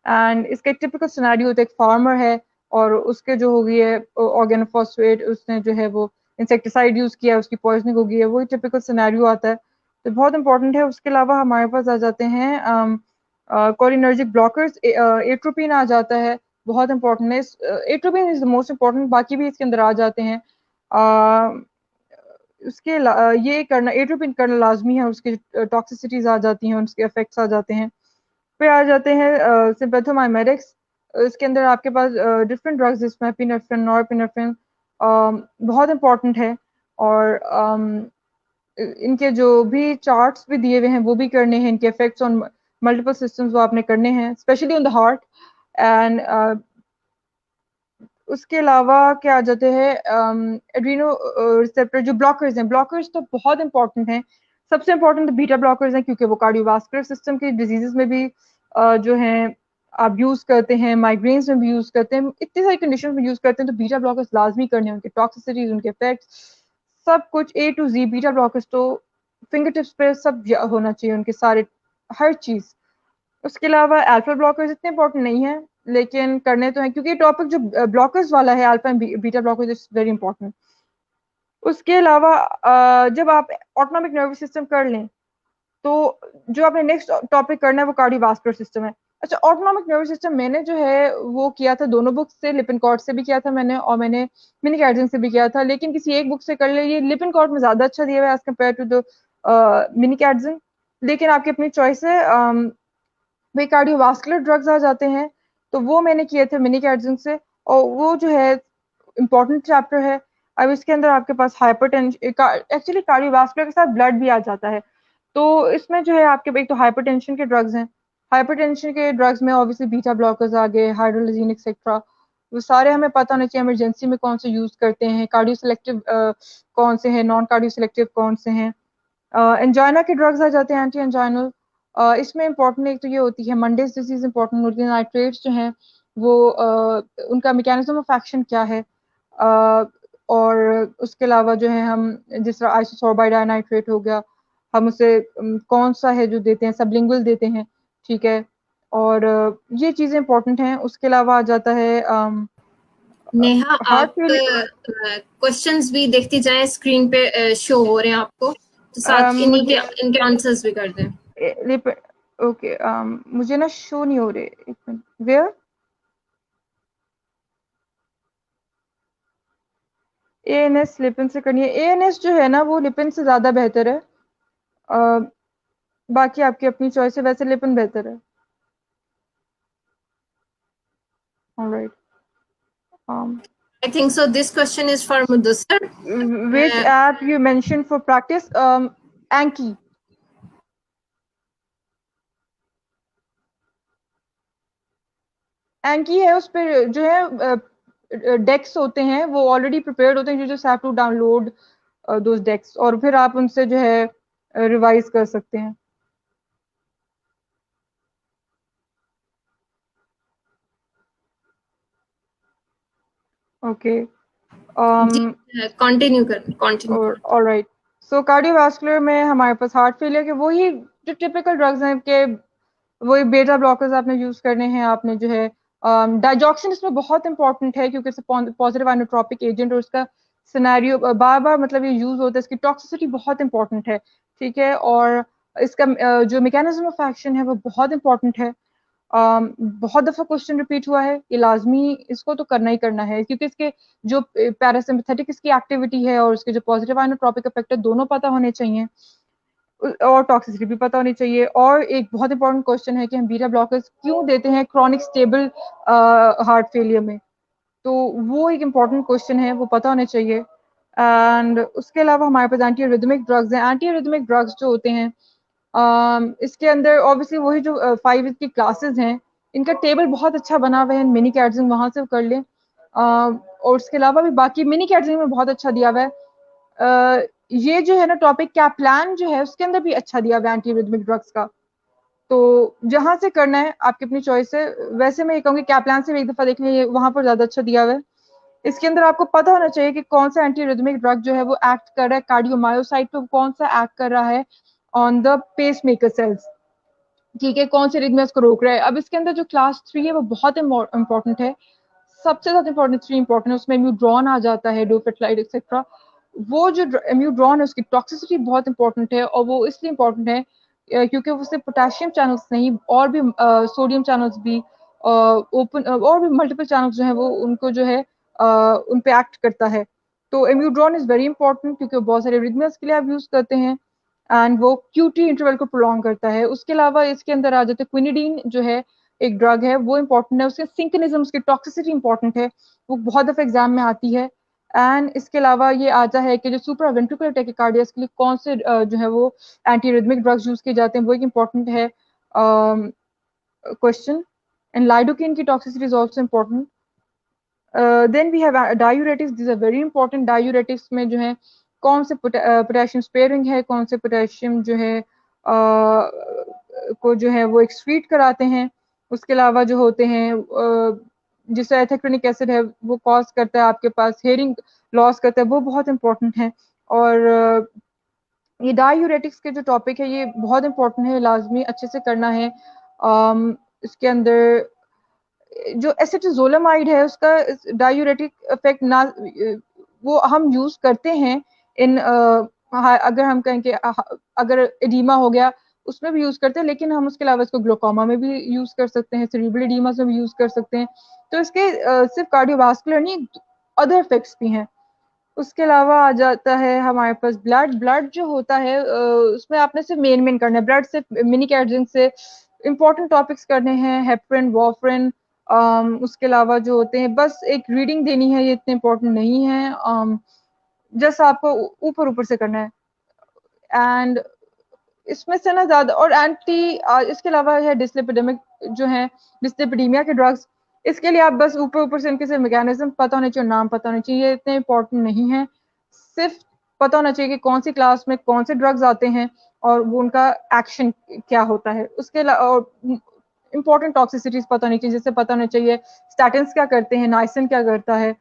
एंड इसका एक टिपिकल सिनेरियो होता है, एक फार्मर है और उसके जो हो गई है ऑर्गेनोफॉस्फेट, उसने जो है वो इंसेक्टिसाइड यूज़ किया, उसकी पॉइजनिंग हो गई है, वही टिपिकल सिनेरियो आता है। तो बहुत इंपॉर्टेंट है। उसके अलावा हमारे पास आ जाते हैं कोलिनर्जिक ब्लॉकर्स, एट्रोपिन आ जाता है, बहुत इंपॉर्टेंट है। Atropine is the most important, बाकी भी इसके अंदर आ जाते हैं। उसके ये करना, एट्रोपिन करना लाजमी है, उसके टॉक्सिसिटीज आ जाती हैं, उसके इफेक्ट्स आ जाते हैं। फिर आ जाते हैं सिम्पैथोमाइमेटिक्स, इसके अंदर आपके पास डिफरेंट ड्रग्स जिसमें एपिनेफ्रिन, नॉरएपिनेफ्रिन बहुत इंपॉर्टेंट है। और इनके जो भी चार्ट्स भी दिए हुए हैं वो भी करने हैं, इनके इफेक्ट्स ऑन मल्टीपल सिस्टम्स वो आपने करने हैं, specially on the heart. And उसके अलावा क्या आ जाते हैं एड्रीनो रिसेप्टर जो ब्लॉकर्स हैं, ब्लॉकर्स तो बहुत इंपॉर्टेंट हैं। सबसे इंपॉर्टेंट तो बीटा ब्लॉकर्स हैं क्योंकि वो कार्डियोवास्कुलर सिस्टम के डिजीजेस में भी जो हैं आप यूज करते हैं, माइग्रेन्स में भी यूज करते हैं, इतनी सारी कंडीशन में यूज करते हैं, तो बीटा ब्लॉकर्स लाजमी करने हैं। उनके टॉक्सिसिटीज, उनके इफेक्ट्स, सब कुछ A to Z beta blockers तो फिंगर टिप्स पे सब होना चाहिए उनके सारे, हर चीज। उसके अलावा अल्फा ब्लॉकर्स इतने इंपॉर्टेंट नहीं है लेकिन करने तो हैं क्योंकि ये टॉपिक जो ब्लॉकर्स वाला है, alpha and beta blockers, is very important. उसके अलावा जब आप ऑटोनॉमिक नर्वस सिस्टम कर लें तो जो आपने नेक्स्ट टॉपिक करना है वो कार्डियोवास्कुलर सिस्टम है। अच्छा, ऑटोनॉमिक नर्वस सिस्टम मैंने जो है वो किया था दोनों बुक से, लिपिनकॉर्ट से भी किया था मैंने और मैंने मिनिकैडजन से भी किया था, लेकिन किसी एक बुक से कर ले। ये लिपिनकॉर्ट में ज्यादा अच्छा दिया हुआ है एज कम्पेयर टू द मिनिकैडजन, लेकिन आपकी अपनी चॉइस है। वे कार्डियोवास्कुलर ड्रग्स आ जाते हैं तो वो मैंने किए थे मिनिकैडजन से, और वो जो है इम्पोर्टेंट चैप्टर है। अब इसके अंदर आपके पास हाइपरटेंशन, एक्चुअली कार्डियोवास्कुलर के साथ ब्लड भी आ जाता है, तो इसमें जो है आपके एक तो हाइपरटेंशन के ड्रग्स हैं। हाइपरटेंशन के ड्रग्स में ऑब्वियसली बीटा ब्लॉकर्स आ गए, हाइड्रोलिजिन एक्सेट्रा, वो सारे हमें पता होना चाहिए इमरजेंसी में कौन से यूज करते हैं, कार्डियो सिलेक्टिव कौन से हैं, नॉन कार्डियो सिलेक्टिव कौन से हैं। एंजाइना के ड्रग्स आ जाते हैं, एंटी एंजाइनल। इसमें इंपॉर्टेंट एक तो ये होती है मंडेज डिजीज इंपॉर्टेंट होती है, नाइट्रेट्स जो हैं वो उनका मैकेनिज्म ऑफ एक्शन क्या है। और उसके अलावा जो है हम जिस तरह आइसोसोर्बाइड नाइट्रेट हो गया, हम उसे कौन सा है जो देते हैं, सबलिंगुअल देते हैं, ठीक है। और ये चीजें इंपॉर्टेंट हैं। उसके अलावा आ जाता है नेहा, हार्ट आप फेलियर। क्वेश्चंस भी देखती जाएं, स्क्रीन पे शो हो रहे हैं आपको, तो साथ इन्हीं के इनके आंसर्स भी कर दें। ओके, मुझे ना शो नहीं हो रहे, एक मिनट। वेयर ANS लिपिन से करनी है। ANS जो है ना वो लिपिन से ज्यादा बेहतर है। बाकी आपकी अपनी चॉइस है, वैसे लिपिन बेहतर है। Alright. I think so. This question is for Mudassar. Which app you mentioned for practice? Anki. एंकी है, उस पर जो है डेक्स होते हैं वो ऑलरेडी प्रिपेयर्ड होते हैं, you just have to download those decks और फिर आप उनसे जो है रिवाइज कर सकते हैं। ओके, कंटिन्यू कर। ऑलराइट। सो कार्डियोवास्कुलर में हमारे पास हार्ट फेलियर के वही जो टिपिकल ड्रग्स हैं कि वही बेटा ब्लॉकर्स आपने यूज करने हैं। आपने जो है डाइजॉक्सिन इसमें बहुत इंपॉर्टेंट है क्योंकि पॉजिटिव आइनोट्रोपिक एजेंट और उसका सिनेरियो बार बार मतलब ये यूज होता है, इसकी टॉक्सिसिटी बहुत इंपॉर्टेंट है, ठीक है। और इसका जो मैकेनिज्म ऑफ एक्शन है वो बहुत इंपॉर्टेंट है। बहुत दफा क्वेश्चन रिपीट हुआ है, ये लाजमी इसको तो करना ही करना है क्योंकि इसके जो पैरासिम्पथेटिक इसकी एक्टिविटी है और उसके जो पॉजिटिव आइनोट्रोपिक इफेक्ट है दोनों पता होने चाहिए और टॉक्सिसिटी भी पता होनी चाहिए। और एक बहुत इंपॉर्टेंट क्वेश्चन है कि हम बीटा ब्लॉकर्स क्यों देते हैं क्रॉनिक स्टेबल हार्ट फेलियर में, तो वो एक इम्पॉर्टेंट क्वेश्चन है, वो पता होने चाहिए। एंड उसके अलावा हमारे पास एंटी रिदमिक ड्रग्स हैं। एंटी रिदमिक ड्रग्स जो होते हैं इसके अंदर ऑब्वियसली वही जो 5 की क्लासेस हैं, इनका टेबल बहुत अच्छा बना हुआ है, मिनी कैटजिंग वहां से कर लें। और उसके अलावा भी बाकी मिनी कैटजिंग में बहुत अच्छा दिया हुआ है। ये जो है ना टॉपिक क्या प्लान जो है उसके अंदर भी अच्छा दिया हुआ है एंटी रिदमिक ड्रग्स का, तो जहां से करना है आपकी अपनी चॉइस है। वैसे मैं ये कहूँगी क्या प्लान से भी एक दफा देख लें, वहां पर ज्यादा अच्छा दिया हुआ है। इसके अंदर आपको पता होना चाहिए कि कौन सा एंटी रिदमिक ड्रग जो है वो एक्ट कर रहा है कार्डियोमायोसाइट पे, कौन सा एक्ट कर रहा है on the pacemaker cells, ठीक है, कौन से रिदमियास को रोक रहा है। अब इसके अंदर जो क्लास 3 है वो बहुत इंपॉर्टेंट है, सबसे ज्यादा इंपॉर्टेंट 3 इंपॉर्टेंट है। उसमें म्यूड्रॉन आ जाता है, डोफेटलाइड एक्सेट्रा। वो जो म्यूड्रॉन है उसकी टॉक्सिसिटी बहुत इंपॉर्टेंट है और वो इसलिए इंपॉर्टेंट है क्योंकि उससे पोटेशियम चैनल्स नहीं और भी सोडियम चैनल्स भी ओपन और भी मल्टीपल चैनल्स जो है वो उनको जो है उन पे एक्ट करता है। तो एम्यूड्रॉन इज वेरी इंपॉर्टेंट क्योंकि बहुत सारे रिदमियास के लिए आप यूज करते हैं एंड वो क्यूटी इंटरवल को प्रोलॉन्ग करता है। उसके अलावा इसके अंदर आ जाते हैं क्विनिडीन जो है एक ड्रग है, वो इंपॉर्टेंट है, उसके सिंकनिज्म उसकी टॉक्सिसिटी इंपॉर्टेंट है, वो बहुत दफा एग्जाम में आती है। एंड इसके अलावा ये आता है कि जो सुपर वेंट्रिकुलर टैकिकार्डिया के लिए कौन से जो है वो एंटी रिदमिक ड्रग्स यूज किए जाते हैं, वो एक इंपॉर्टेंट है क्वेश्चन। एंड लाइडोकिन की toxicity is also important. Then we have diuretics, this are very important. Diuretics में जो है कौन से पोटेशियम स्पेयरिंग है, कौन से पोटेशियम जो है को जो है वो एक्सक्रीट कराते हैं। उसके अलावा जो होते हैं जिससे एथेक्रिनिक एसिड है वो कॉज करता है आपके पास हेयरिंग लॉस करता है, वो बहुत इंपॉर्टेंट है। और ये डायूरेटिक्स के जो टॉपिक है ये बहुत इंपॉर्टेंट है, लाजमी अच्छे से करना है। इसके अंदर जो एसिटाजोलामाइड है उसका डायूरेटिक इफेक्ट ना वो हम यूज करते हैं इन अगर हम कहें कि अगर एडीमा हो गया उसमें भी यूज करते हैं, लेकिन हम उसके अलावा इसको ग्लोकोमा में भी यूज कर सकते हैं, सेरिब्रल एडीमा में भी यूज कर सकते हैं। तो इसके सिर्फ कार्डियोवास्कुलर नहीं, अदर इफेक्ट्स भी हैं। उसके अलावा आ जाता है हमारे पास ब्लड। ब्लड जो होता है उसमें आपने सिर्फ मेन करना है, ब्लड से मिनी कैटजिंग से इंपॉर्टेंट टॉपिक्स करने हैं, हेपरिन, वाफरिन। उसके अलावा जो होते हैं बस एक रीडिंग देनी है, ये इतने इंपॉर्टेंट नहीं है, जैसा आपको ऊपर ऊपर से करना है। एंड इसमें से ना ज्यादा और इसके अलावा है डिस्लिपिडेमिक जो है डिस्लिपिडीमिया के ड्रग्स। इसके लिए आप बस ऊपर ऊपर से इनके सिर्फ मैकेनिज्म पता होने चाहिए, नाम पता होने चाहिए, ये इतने इंपॉर्टेंट नहीं है। सिर्फ पता होना चाहिए कि कौन सी क्लास में कौन से ड्रग्स आते हैं और वो उनका एक्शन क्या होता है। उसके अलावा इंपॉर्टेंट टॉक्सिसिटीज पता होनी चाहिए, जैसे पता होना चाहिए स्टैटिन्स क्या करते हैं, नाइसिन क्या करता है,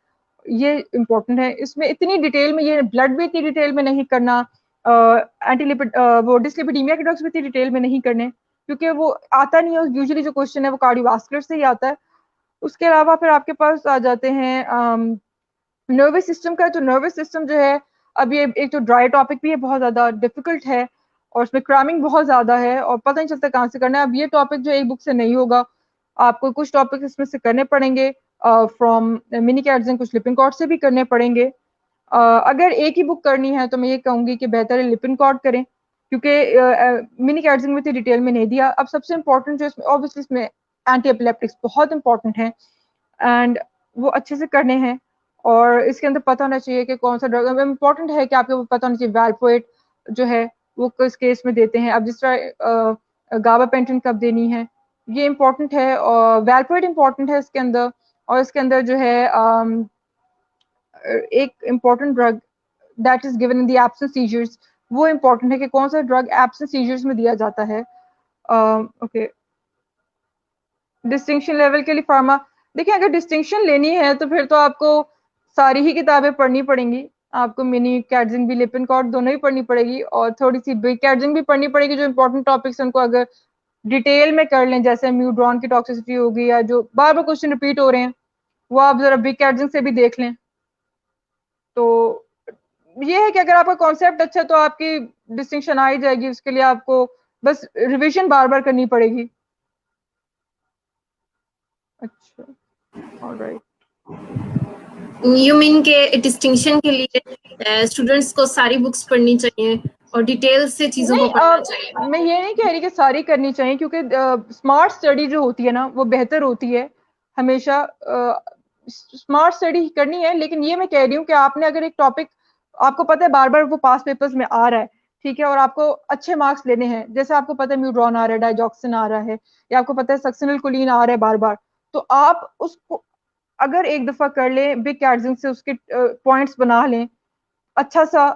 ये इंपॉर्टेंट है। इसमें इतनी डिटेल में, ये ब्लड भी इतनी डिटेल में नहीं करना, एंटीलिपिड वो डिस्लिपिडीमिया के ड्रग्स भी इतनी डिटेल में नहीं करने, क्योंकि वो आता नहीं है। यूजुअली जो क्वेश्चन है वो कार्डियोवास्कुलर से ही आता है। उसके अलावा फिर आपके पास आ जाते हैं नर्वस सिस्टम का। तो नर्वस सिस्टम जो है, अब ये एक तो ड्राई टॉपिक भी है, बहुत ज्यादा डिफिकल्ट है और उसमें क्रैमिंग बहुत ज्यादा है और पता नहीं चलता कहाँ से करना है। अब ये टॉपिक जो एक बुक से नहीं होगा, आपको कुछ टॉपिक इसमें से करने पड़ेंगे फ्रॉम मिनी कैटजिंग, कुछ लिपिनकॉर्ड से भी करने पड़ेंगे। अगर एक ही बुक करनी है तो मैं ये कहूंगी कि बेहतर है लिपिनकॉर्ड करें, क्योंकि मिनी कैटजिंग में इतनी डिटेल में नहीं दिया। अब सबसे इंपॉर्टेंट जो इसमें ऑब्वियसली इसमें एंटी एपिलेप्टिक्स बहुत इंपॉर्टेंट है एंड वो अच्छे से करने हैं। और इसके अंदर पता होना चाहिए कि कौन सा ड्रग इंपॉर्टेंट है, कि आपको पता होना चाहिए वैल्पोएट जो है वो किस केस में देते हैं। अब जिस तरह गाबापेंटिन कब देनी है, ये इंपॉर्टेंट है, और वैल्पोएट इंपॉर्टेंट है इसके अंदर। और इसके अंदर जो है एक important drug that is given in the absence seizures, वो इम्पॉर्टेंट है कि कौन सा ड्रग एब्सेंस सीजर्स में दिया जाता है। ओके, डिस्टिंक्शन लेवल के लिए फार्मा, देखिए अगर डिस्टिंक्शन लेनी है तो फिर तो आपको सारी ही किताबें पढ़नी पड़ेंगी। आपको मिनी कैटजिंग भी लिपिनकॉर्ड दोनों ही पढ़नी पड़ेगी और थोड़ी सी बिग कैटजिंग भी पढ़नी पड़ेगी। जो इंपॉर्टेंट टॉपिक्स उनको अगर डिटेल में कर लें, जैसे म्यूड्रॉन की टॉक्सिसिटी होगी या जो बार बार क्वेश्चन रिपीट हो रहे हैं, वो आप जरा बिग कैटजिंग से भी देख लें। तो ये है कि अगर आपका कॉन्सेप्ट अच्छा है तो आपकी डिस्टिंक्शन आ ही जाएगी। उसके लिए आपको बस रिवीजन बार बार करनी पड़ेगी। अच्छा, ऑलराइट। यू मीन के डिस्टिंक्शन के लिए स्टूडेंट्स को सारी बुक्स पढ़नी चाहिए और डिटेल से चीजों को पढ़ना चाहिए? मैं ये नहीं कह रही कि सारी करनी चाहिए, क्योंकि स्मार्ट स्टडी जो होती है ना वो बेहतर होती है हमेशा। स्मार्ट स्टडी करनी है, लेकिन ये मैं कह रही हूँ कि आपने अगर एक टॉपिक आपको पता है बार बार वो पास पेपर्स में आ रहा है, ठीक है, और आपको अच्छे मार्क्स लेने हैं, जैसे आपको पता है म्यूड्रॉन आ रहा है, डाइजॉक्सिन आ रहा है, या आपको पता है सक्सिनलकोलिन आ रहा है बार बार, तो आप उसको अगर एक दफा कर लें, बिग कैटजिंग से उसके पॉइंट्स बना लें, अच्छा सा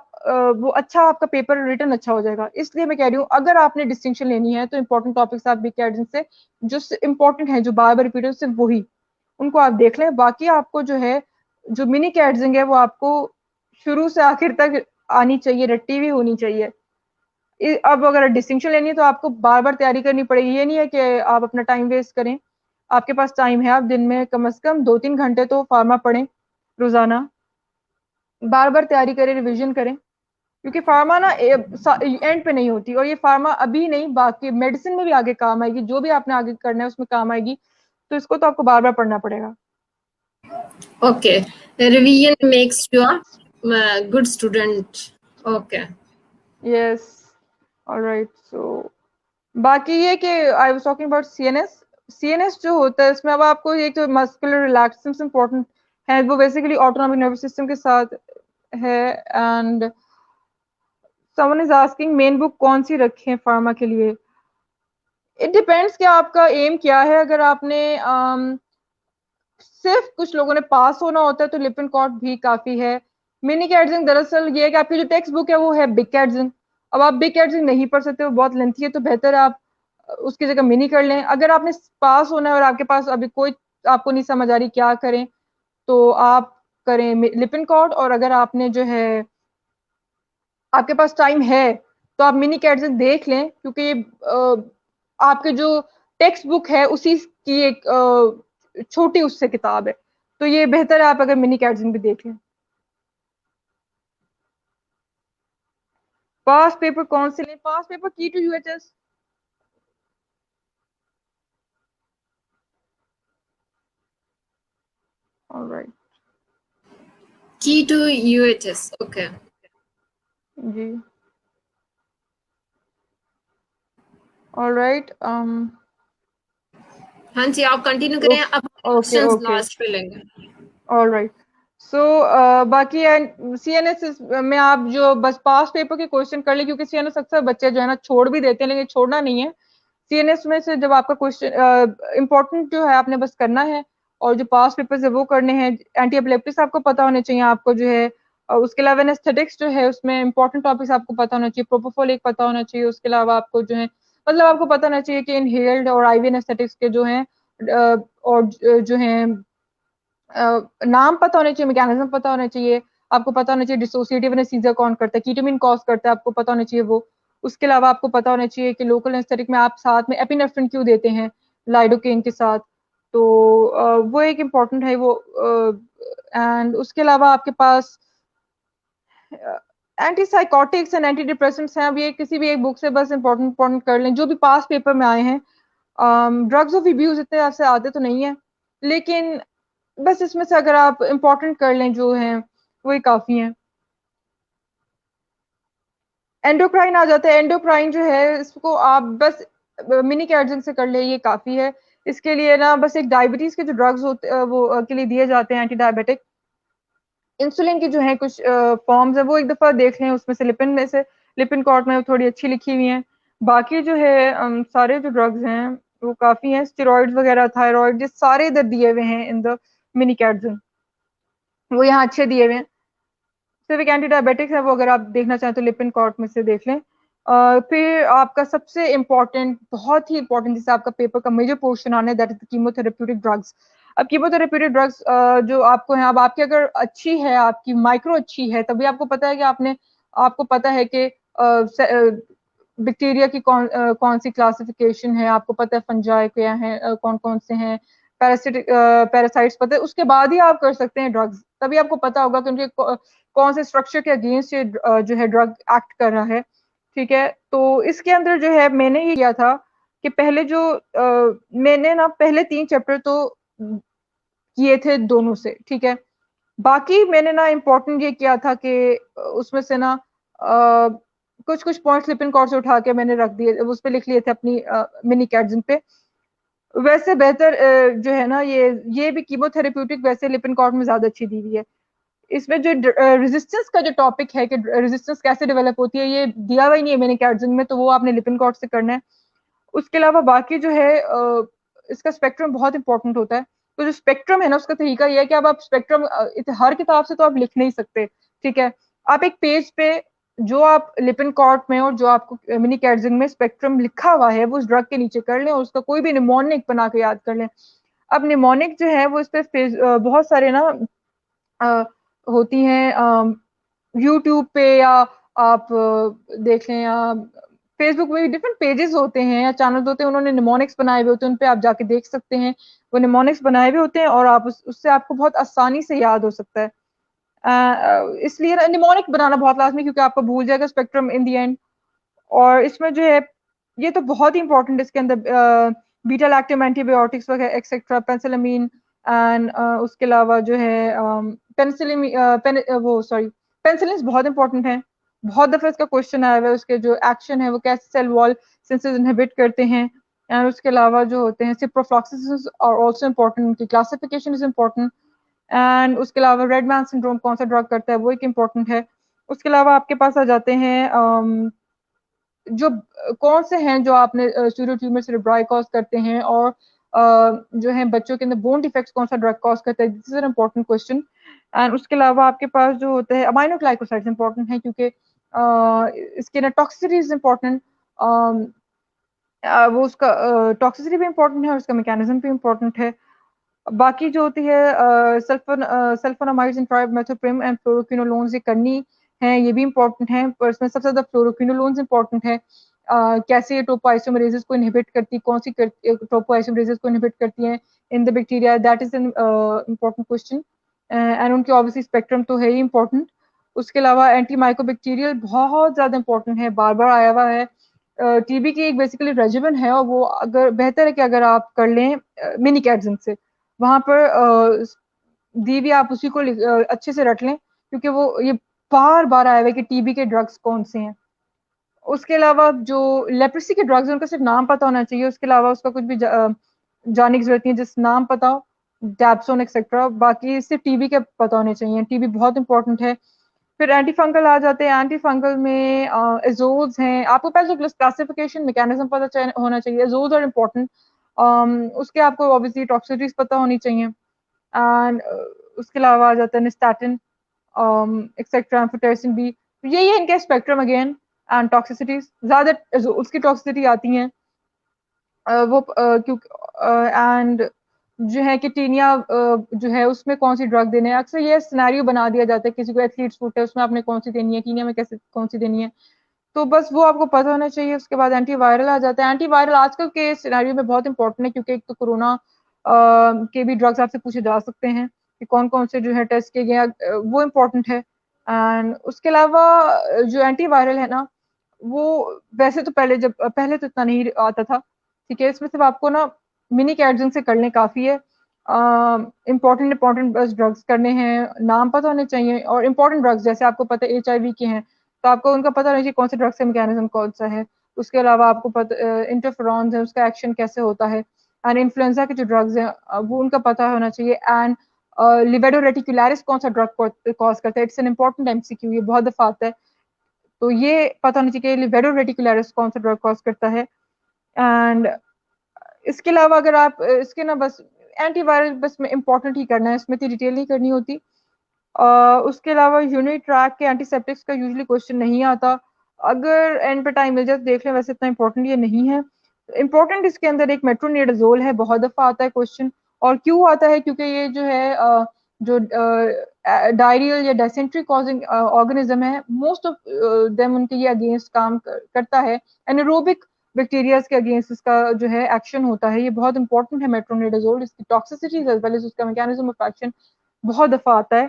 वो अच्छा आपका पेपर रिटर्न अच्छा हो जाएगा। इसलिए मैं कह रही हूँ अगर आपने डिस्टिंक्शन लेनी है तो इंपॉर्टेंट टॉपिक्स आप बिग कैटजिंग से जो इंपॉर्टेंट है, जो बार बार रिपीट, सिर्फ वही उनको आप देख लें। बाकी आपको जो है जो मिनी कैटजिंग है वो आपको शुरू से आखिर तक आनी चाहिए, रट्टी भी होनी चाहिए। अब अगर डिस्टिंक्शन लेनी है तो आपको बार बार तैयारी करनी पड़ेगी। ये नहीं है कि आप अपना टाइम वेस्ट करें, आपके पास टाइम है, आप दिन में कम से कम 2-3 घंटे तो फार्मा पढ़ें रोजाना, बार बार तैयारी करें, रिवीजन करें, क्योंकि फार्मा ना एंड पे नहीं होती। और ये फार्मा अभी नहीं, बाकी मेडिसिन में भी आगे काम आएगी, जो भी आपने आगे करना है उसमें काम आएगी। तो इसको तो आपको बार बार पढ़ना पड़ेगा। Okay, revision makes you a good student. Okay, yes, alright. So बाकी ये कि I was talking about CNS. CNS जो होता है इसमें अब आपको एक तो मस्कुलर रिलैक्सेंस इंपॉर्टेंट है, वो बेसिकली ऑटोनॉमिक नर्वस सिस्टम के साथ है। And someone is asking main book कौन सी रखें फार्मा के लिए। इट डिपेंड्स कि आपका एम क्या है। अगर आपने सिर्फ कुछ लोगों ने पास होना होता है तो लिपिनकॉट भी काफी है। मिनी कैटजिंग दरअसल ये है कि आपकी जो टेक्स्ट बुक है वो है बिग कैटजिंग। अब आप बिग कैटजिंग नहीं पढ़ सकते, वो बहुत लेंथी है, तो बेहतर है आप उसकी जगह मिनी कर लें। अगर आपने पास होना है और आपके पास अभी कोई आपको नहीं समझ आ रही क्या करें, तो आप करें लिपिनकॉट। और अगर आपने जो है आपके पास टाइम है तो आप मिनी कैटजिंग देख लें, क्योंकि ये आपके जो टेक्स्ट बुक है उसी की एक छोटी उससे किताब है, तो ये बेहतर है आप अगर मिनी कैटजिंग भी देख लें। पास पेपर कौन से लें? Past paper key to UHS. Alright Key to UHS. Okay. जी, ऑलराइट हाँ जी, आप कंटिन्यू करें, अब ओके क्वेश्चंस ओके लास्ट पे लेंगे। ऑलराइट। सो बाकी सीएनएस में आप जो बस पास पेपर के क्वेश्चन कर ले, क्योंकि सीएनएस अक्सर बच्चे जो है ना छोड़ भी देते हैं, लेकिन छोड़ना नहीं है। सीएनएस में से जब आपका क्वेश्चन इंपॉर्टेंट जो है आपने बस करना है, और जो पास पेपर है वो करने हैं। एंटी एपिलेप्टिक्स आपको पता होने चाहिए, आपको जो है उसके अलावा एनेस्थेटिक्स जो है उसमें इंपॉर्टेंट टॉपिक्स आपको पता होना चाहिए। प्रोपोफॉल एक पता होना चाहिए, उसके अलावा आपको जो है मतलब आपको पता होना चाहिए कि इनहेल्ड और आईवी एनेस्थेटिक्स के जो है और जो है नाम पता होने चाहिए, मैकेनिज्म पता होना चाहिए। आपको पता होना चाहिए डिसोसिएटिव एनेस्थीसिया कौन करता है, कीटोमिन कॉज करता है, आपको पता होना चाहिए वो। उसके अलावा आपको पता होना चाहिए कि लोकल एनेस्थेटिक में आप साथ में एपिनेफ्रिन क्यों देते हैं लाइडोकेन के साथ, तो वो एक इम्पॉर्टेंट है वो। एंड उसके अलावा आपके पास antipsychotics and antidepressants हैं। अब ये किसी भी एक बुक से बस इम्पोर्टेंट इम्पोर्टेंट कर लें जो भी पास पेपर में आए हैं। ड्रग्स ऑफ अब्यूज इतने आपसे आते तो नहीं है, लेकिन बस इसमें से अगर आप इम्पोर्टेंट कर लें जो है वही काफी है। एंडोक्राइन आ जाता है। एंडोक्राइन जो है इसको आप बस मिनी कैटजिंग से कर ले, ये काफी है। इसके लिए ना बस एक डायबिटीज के जो ड्रग्स होते वो के लिए दिए जाते हैं, एंटी डायबिटिक इंसुलिन की जो है कुछ फॉर्म्स है, वो एक दफा देख लें। उसमें से लिपिन कॉर्ट में थोड़ी अच्छी लिखी हुई है। बाकी जो है सारे जो ड्रग्स हैं वो काफी हैं। स्टेरॉइड्स वगैरह, थायराइड, ये सारे इधर दिए हुए हैं इन द मिनी कैटजिंग, वो यहाँ अच्छे दिए हुए हैं। सिर्फ एक एंटी डायबिटिक्स है, वो अगर आप देखना चाहें तो लिपिन कॉर्ट में से देख लें। फिर आपका सबसे इम्पोर्टेंट, बहुत ही इम्पोर्टेंट, जिससे आपका पेपर का मेजर पोर्शन आना है, दैट इज कीमोथेरेप्यूटिक ड्रग्स। अब कीमोथेरेप्यूटिक ड्रग्स जो आपको है, अब आपकी अगर अच्छी है, आपकी माइक्रो अच्छी है, तभी आपको पता है कि आपको पता है कि बैक्टीरिया की कौन सी क्लासिफिकेशन है, आपको पता है फंजाई क्या है, कौन कौन से हैं, पैरासाइट्स पता है, उसके बाद ही आप कर सकते हैं ड्रग्स। तभी आपको पता होगा कि उनके कौन से स्ट्रक्चर के अगेंस्ट ये जो है ड्रग एक्ट कर रहा है। ठीक है, तो इसके अंदर जो है मैंने ये किया था कि पहले जो मैंने ना पहले 3 चैप्टर तो किए थे दोनों से, ठीक है। बाकी मैंने ना इम्पोर्टेंट ये किया था कि उसमें से ना कुछ कुछ पॉइंट्स लिपिन कॉर्ड से उठा के मैंने रख दिए, उस पे लिख लिए थे अपनी मिनी कैटजिंग पे। वैसे बेहतर जो है ना ये भी कीमोथेरेप्यूटिक वैसे लिपिन कॉर्ड में ज्यादा अच्छी दी हुई है। इसमें जो रेजिस्टेंस का जो टॉपिक है कि रेजिस्टेंस कैसे डेवलप होती है, ये दिया हुआ ही नहीं है मैंने कैटजिंग में, तो वो आपने लिपिन कॉर्ड से करना है। उसके अलावा बाकी जो है इसका स्पेक्ट्रम बहुत इंपॉर्टेंट होता है। तो जो स्पेक्ट्रम है ना, उसका तरीका ये है कि अब आप स्पेक्ट्रम हर किताब से तो आप लिख नहीं सकते, ठीक है। आप एक पेज पे जो आप लिपिन कॉर्ट में और जो आपको मिनी कैटजिंग में स्पेक्ट्रम लिखा हुआ है वो उस ड्रग के नीचे कर लें, और उसका कोई भी निमोनिक बना के याद कर लें। अब निमोनिक जो है वो इस पे बहुत सारे ना होती हैं यूट्यूब पे, या आप देख लें, या फेसबुक में भी डिफरेंट पेजेस होते हैं या चैनल्स होते हैं, उन्होंने निमोनिक्स बनाए हुए होते हैं, उन पे आप जाके देख सकते हैं। वो निमोनिक्स बनाए हुए होते हैं और आप उससे आपको बहुत आसानी से याद हो सकता है। इसलिए निमोनिक बनाना बहुत लाजमी, क्योंकि आपको भूल जाएगा स्पेक्ट्रम इन दी एंड। और इसमें जो है ये तो बहुत ही इंपॉर्टेंट, इसके अंदर बीटा लैक्टम एंटीबायोटिक्स वगैरह एक्सेट्रा, पेनिसिलिन एंड उसके अलावा जो है पेनिसिलिन वो सॉरी पेनिसिलिन बहुत इंपॉर्टेंट है। बहुत दफा इसका क्वेश्चन आया हुआ है, उसके जो एक्शन है वो कैसे सेल वॉल सिंथेसिस इनहिबिट करते हैं। एंड उसके अलावा जो होते हैं सिप्रोफ्लॉक्सिस आर आल्सो इंपॉर्टेंट, उनकी क्लासिफिकेशन इज इंपॉर्टेंट। एंड उसके अलावा रेड मैन सिंड्रोम कौन सा ड्रग करता है वो एक इम्पॉर्टेंट है। उसके अलावा आपके पास आ जाते हैं जो कौन से हैं जो आपने स्यूडो ट्यूमर सेरेब्राई कॉज करते हैं, और जो है बच्चों के अंदर बोन डिफेक्ट्स कौन सा ड्रग कॉज करता है, this is an important question. And उसके अलावा आपके पास जो होता है अमाइनोग्लाइकोसाइड्स इंपॉर्टेंट है, क्योंकि इसके ना टॉक्सिसिटी इज इम्पोर्टेंट, वो उसका टॉक्सिसिटी भी इम्पोर्टेंट है और उसका मैकेनिज्म भी इम्पोर्टेंट है। बाकी जो होती है sulfonamides and trimethoprim and fluoroquinolones ये करनी है, ये भी इम्पोर्टेंट है, पर इसमें सबसे ज्यादा फ्लोरोक्विनोलोन्स इम्पोर्टेंट है। कैसे ये टोपोआइसोमरेजेस को इनहिबिट करती, कौन सी टोपोआइसोमरेजेस को इनहिबिट करती हैं in the bacteria, that is an important question. And उनके ऑब्वियसली स्पेक्ट्रम तो है ही इम्पोर्टेंट। उसके अलावा एंटी माइकोबैक्टीरियल बहुत ज्यादा इम्पोर्टेंट है, बार बार आया हुआ है। टीबी की एक बेसिकली रेजिमेंट है, और वो अगर बेहतर है कि अगर आप कर लें मिनी कैटजिन से, वहां पर दी भी आप उसी को अच्छे से रट लें, क्योंकि वो ये बार बार आया हुआ है कि टीबी के ड्रग्स कौन से हैं। उसके अलावा जो लेप्रेसी के ड्रग्स हैं उनका सिर्फ नाम पता होना चाहिए, उसके अलावा उसका कुछ भी जानने की जरूरत नहीं है, जिस नाम पता हो, डैप्सोन एक्सेट्रा, बाकी सिर्फ टीबी के पता होने चाहिए, टीबी बहुत इंपॉर्टेंट है। फिर एंटी फंगल आ जाते हैं, एंटी फंगल में एजोल्स हैं, आपको पहले तो क्लासिफिकेशन मैकेनिज्म पता होना चाहिए, एजोल्स आर इम्पोर्टेंट। उसके आपको ऑब्वियसली टॉक्सिसिटीज पता होनी चाहिए। एंड उसके अलावा आ जाता है निस्टैटिन एक्सेट्रा, एम्फोटेरिसिन बी, यही है इनके स्पेक्ट्रम अगेन। एंड टॉक्सिसिटीज ज्यादा उसकी टॉक्सिसिटी आती हैं वो क्योंकि एंड जो है कि टीनिया जो है उसमें कौन सी ड्रग देने हैं, अक्सर ये सिनेरियो बना दिया जाता है, किसी को एथलीट्स फुट है उसमें आपने कौन सी देनी है, टीनिया में कैसे कौन सी देनी है, तो बस वो आपको पता होना चाहिए। उसके बाद एंटीवायरल आ जाता है, एंटीवायरल आजकल के सिनेरियो में बहुत इंपॉर्टेंट है, क्योंकि एक तो कोरोना के भी ड्रग्स आपसे पूछे जा सकते हैं कि कौन कौन से जो है टेस्ट किए गए हैं, वो इम्पोर्टेंट है। एंड उसके अलावा जो एंटीवायरल है ना, वो वैसे तो पहले तो इतना नहीं आता था, ठीक है, इसमें सिर्फ आपको ना मिनी कैटजिन से करने काफी है। इम्पोर्टेंट इंपॉर्टेंट बस ड्रग्स करने हैं, नाम पता होने चाहिए, और इम्पोर्टेंट ड्रग्स जैसे आपको पता है HIV के हैं, तो आपको उनका पता होना चाहिए कौन से ड्रग्स का मैकेनिज्म कौन सा है। उसके अलावा आपको पता इंटरफेरॉन्स है, उसका एक्शन कैसे होता है। एंड इन्फ्लुएंजा के जो ड्रग्स हैं वो उनका पता होना चाहिए। एंड लिवेडो रेटिकुलरिस कौन सा ड्रग कॉज करता है, इट्स एन इम्पोर्टेंट MCQ, ये बहुत दफा आता है, तो ये पता होना चाहिए कि लिवेडो रेटिकुलरिस कौन सा ड्रग कॉज करता है। एंड इसके अलावा अगर आप इसके ना बस एंटीवायरल बस में इम्पोर्टेंट ही करना है, इसमें इतनी डिटेल नहीं करनी होती। उसके अलावा यूनिट ट्रैक के एंटीसेप्टिक्स का यूजुअली क्वेश्चन नहीं आता, अगर एंड पे टाइम मिल जाए तो देख लें, वैसे इतना इंपॉर्टेंट ये नहीं है। इंपॉर्टेंट इसके अंदर एक मेट्रोनिडाजोल है, बहुत दफा आता है क्वेश्चन, और क्यों आता है, क्योंकि ये जो है जो डायरियल या डायसेंट्री कॉजिंग ऑर्गेनिज्म है, मोस्ट ऑफ देम उनके ये अगेंस्ट काम करता है, एनारोबिक बैक्टीरियाज के अगेंस्ट इसका जो है एक्शन होता है, ये बहुत इंपॉर्टेंट है मेट्रोनिडाजोल, इसकी टॉक्सिसिटी एज वेल एज उसका मैकेनिज्म ऑफ एक्शन बहुत दफा आता है।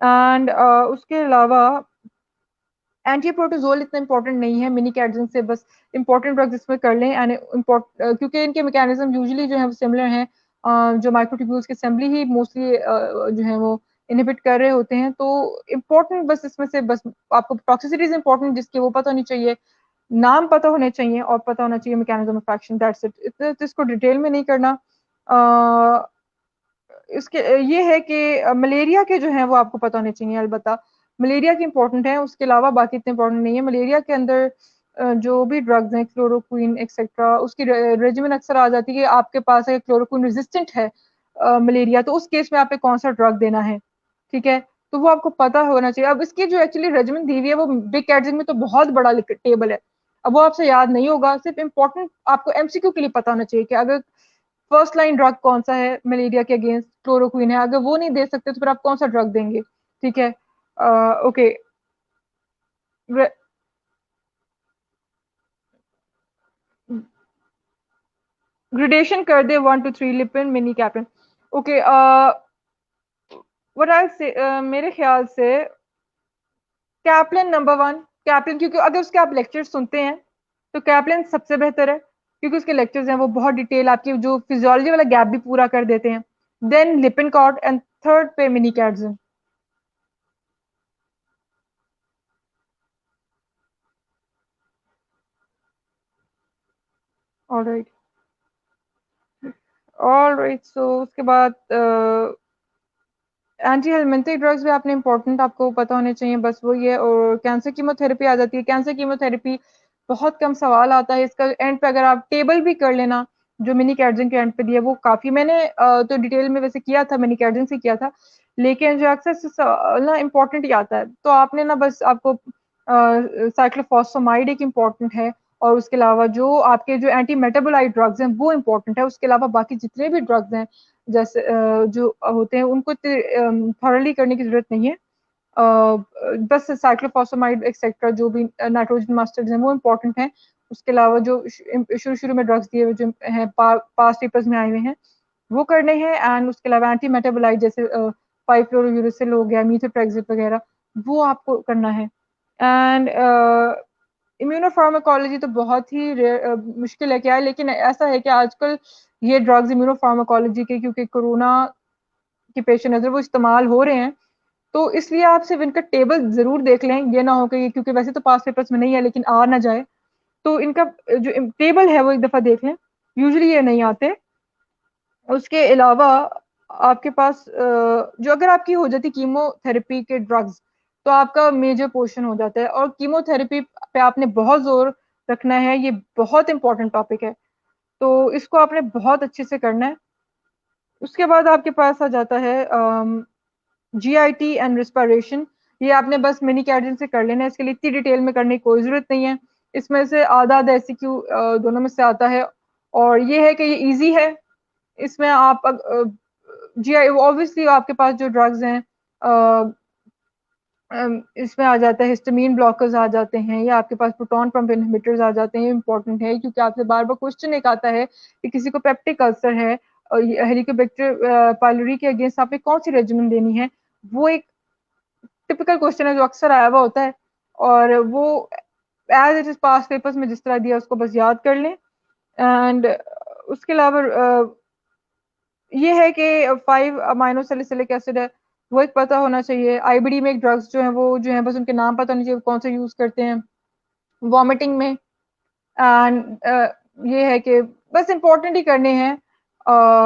एंड उसके अलावा एंटीप्रोटोजोल इतना इंपॉर्टेंट नहीं है, मिनी कैटजिन से बस इंपॉर्टेंट ड्रग्स इसमें कर लें। एंड क्योंकि इनके मैकेनिज्म यूजुअली जो है वो सिमिलर हैं, जो माइक्रोट्यूब्यूल्स की असेंबली ही मोस्टली जो है वो इनहिबिट कर रहे होते हैं, तो इम्पोर्टेंट बस इसमें से बस आपको टॉक्सिसिटीज इंपॉर्टेंट जिसकी वो पता होनी चाहिए, नाम पता होने चाहिए, और पता होना चाहिए mechanism of action, that's it, इसको डिटेल में नहीं करना। इसके ये है कि मलेरिया के जो है वो आपको पता होने चाहिए, अलबत्ता मलेरिया की इंपॉर्टेंट है, उसके अलावा बाकी इतने इंपॉर्टेंट नहीं है। मलेरिया के अंदर जो भी ड्रग्स हैं क्लोरोक्वीन एक्सेट्रा, उसकी रेजिमेंट अक्सर आ जाती है कि आपके पास अगर क्लोरोक्वीन रेजिस्टेंट है मलेरिया, तो उस केस में आपने कौन सा ड्रग देना है, ठीक है, तो वो आपको पता होना चाहिए। अब इसकी जो एक्चुअली रेजिमेंट दी हुई है वो बिग कैटजिंग में तो बहुत बड़ा टेबल है, अब वो आपसे याद नहीं होगा, सिर्फ इंपॉर्टेंट आपको MCQ के लिए पता होना चाहिए कि अगर फर्स्ट लाइन ड्रग कौन सा है मलेरिया के अगेंस्ट, क्लोरोक्वीन है, अगर वो नहीं दे सकते तो फिर आप कौन सा ड्रग देंगे, ठीक है। ओके, ग्रेडेशन कर दे 1 to 3 Lipin mini captain. Okay, मेरे ख्याल से कैप्लिन नंबर 1, कैप्लिन, क्योंकि अगर उसके आप लेक्चर सुनते हैं तो कैप्लिन सबसे बेहतर है, क्योंकि उसके लेक्चर्स हैं वो बहुत डिटेल आपकी जो फिजियोलॉजी वाला गैप भी पूरा कर देते हैं। देन लिपिनकॉर्ड, एंड थर्ड पे मिनी कैटजिन। ऑलराइट, ऑलराइट, सो उसके बाद एंटी हेलमिंथिक ड्रग्स भी आपने इंपॉर्टेंट आपको पता होने चाहिए, बस वो ये। और कैंसर कीमोथेरेपी आ जाती है, कैंसर कीमोथेरेपी बहुत कम सवाल आता है इसका, एंड पे अगर आप टेबल भी कर लेना जो मिनी कैडजिंग के एंड पे दिया वो काफी मैंने तो डिटेल में वैसे किया था, मिनी कैडजिंग से किया था, लेकिन जो अक्सर ना इम्पोर्टेंट ही आता है, तो आपने ना बस आपको साइक्लोफॉस्फामाइड एक इम्पोर्टेंट है, और उसके अलावा जो आपके जो एंटी मेटाबोलाइट ड्रग्स हैं वो इम्पोर्टेंट है। उसके अलावा बाकी जितने भी ड्रग्स हैं जैसे जो होते हैं उनको थॉरली करने की जरूरत नहीं है। बस साइक्लोफॉस्फामाइड एक्सेट्रा जो भी नाइट्रोजन मास्टर्स हैं वो इम्पोर्टेंट हैं। उसके अलावा जो शुरू शुरू में ड्रग्स दिए हुए जो हैं पास्ट पेपर्स में आए हुए हैं वो करने हैं, एंड उसके अलावा एंटी मेटाबोलाइट जैसे 5-फ्लोरोयूरेसिल हो गया, मीथोट्रेक्सिल वगैरह, वो आपको करना है। एंड इम्यूनोफार्माकोलॉजी तो बहुत ही मुश्किल है क्या है, लेकिन ऐसा है कि आजकल ये ड्रग्स इम्यूनोफार्माकोलॉजी के, क्योंकि कोरोना के पेश नज़र वो इस्तेमाल हो रहे हैं, तो इसलिए आप सिर्फ इनका टेबल जरूर देख लें, ये ना हो कि क्योंकि वैसे तो पास पेपर्स में नहीं है लेकिन आ ना जाए, तो इनका जो टेबल है वो एक दफा देख लें, यूजुअली ये नहीं आते। उसके अलावा आपके पास जो अगर आपकी हो जाती कीमोथेरेपी के ड्रग्स, तो आपका मेजर पोर्शन हो जाता है, और कीमोथेरेपी पे आपने बहुत जोर रखना है, ये बहुत इंपॉर्टेंट टॉपिक है, तो इसको आपने बहुत अच्छे से करना है। उसके बाद आपके पास आ जाता है जीआईटी एंड रिस्पायरेशन, ये आपने बस मिनी कैडजन से कर लेना है, इसके लिए इतनी डिटेल में करने की कोई जरूरत नहीं है। इसमें से आधा आधा एससीक्यू दोनों में से आता है, और ये है कि ये इजी है। इसमें आप जी ऑब्वियसली आपके पास जो ड्रग्स हैं इसमें आ जाता है हिस्टामीन ब्लॉकर्स आ जाते हैं, या आपके पास प्रोटॉन पंप इनहिबिटर्स आ जाते हैं। इंपॉर्टेंट है क्योंकि आपसे बार बार क्वेश्चन एक आता है कि किसी को पेप्टिक अल्सर है, हेलिकोबैक्टर पाइलोरी के अगेंस्ट आपने कौन सी रेजिमेंट देनी है, वो एक टिपिकल क्वेश्चन है जो अक्सर आया हुआ होता है, और वो as it is past papers में जिस तरह दिया उसको बस याद कर लें। एंड उसके अलावा ये है कि 5 अमाइनो सैलिसिलिक एसिड है, वो एक पता होना चाहिए। आईबीडी में एक ड्रग्स जो है वो जो है बस उनके नाम पता होना चाहिए कौन से यूज करते हैं वॉमिटिंग में। एंड ये है कि बस इंपॉर्टेंट ही करने हैं।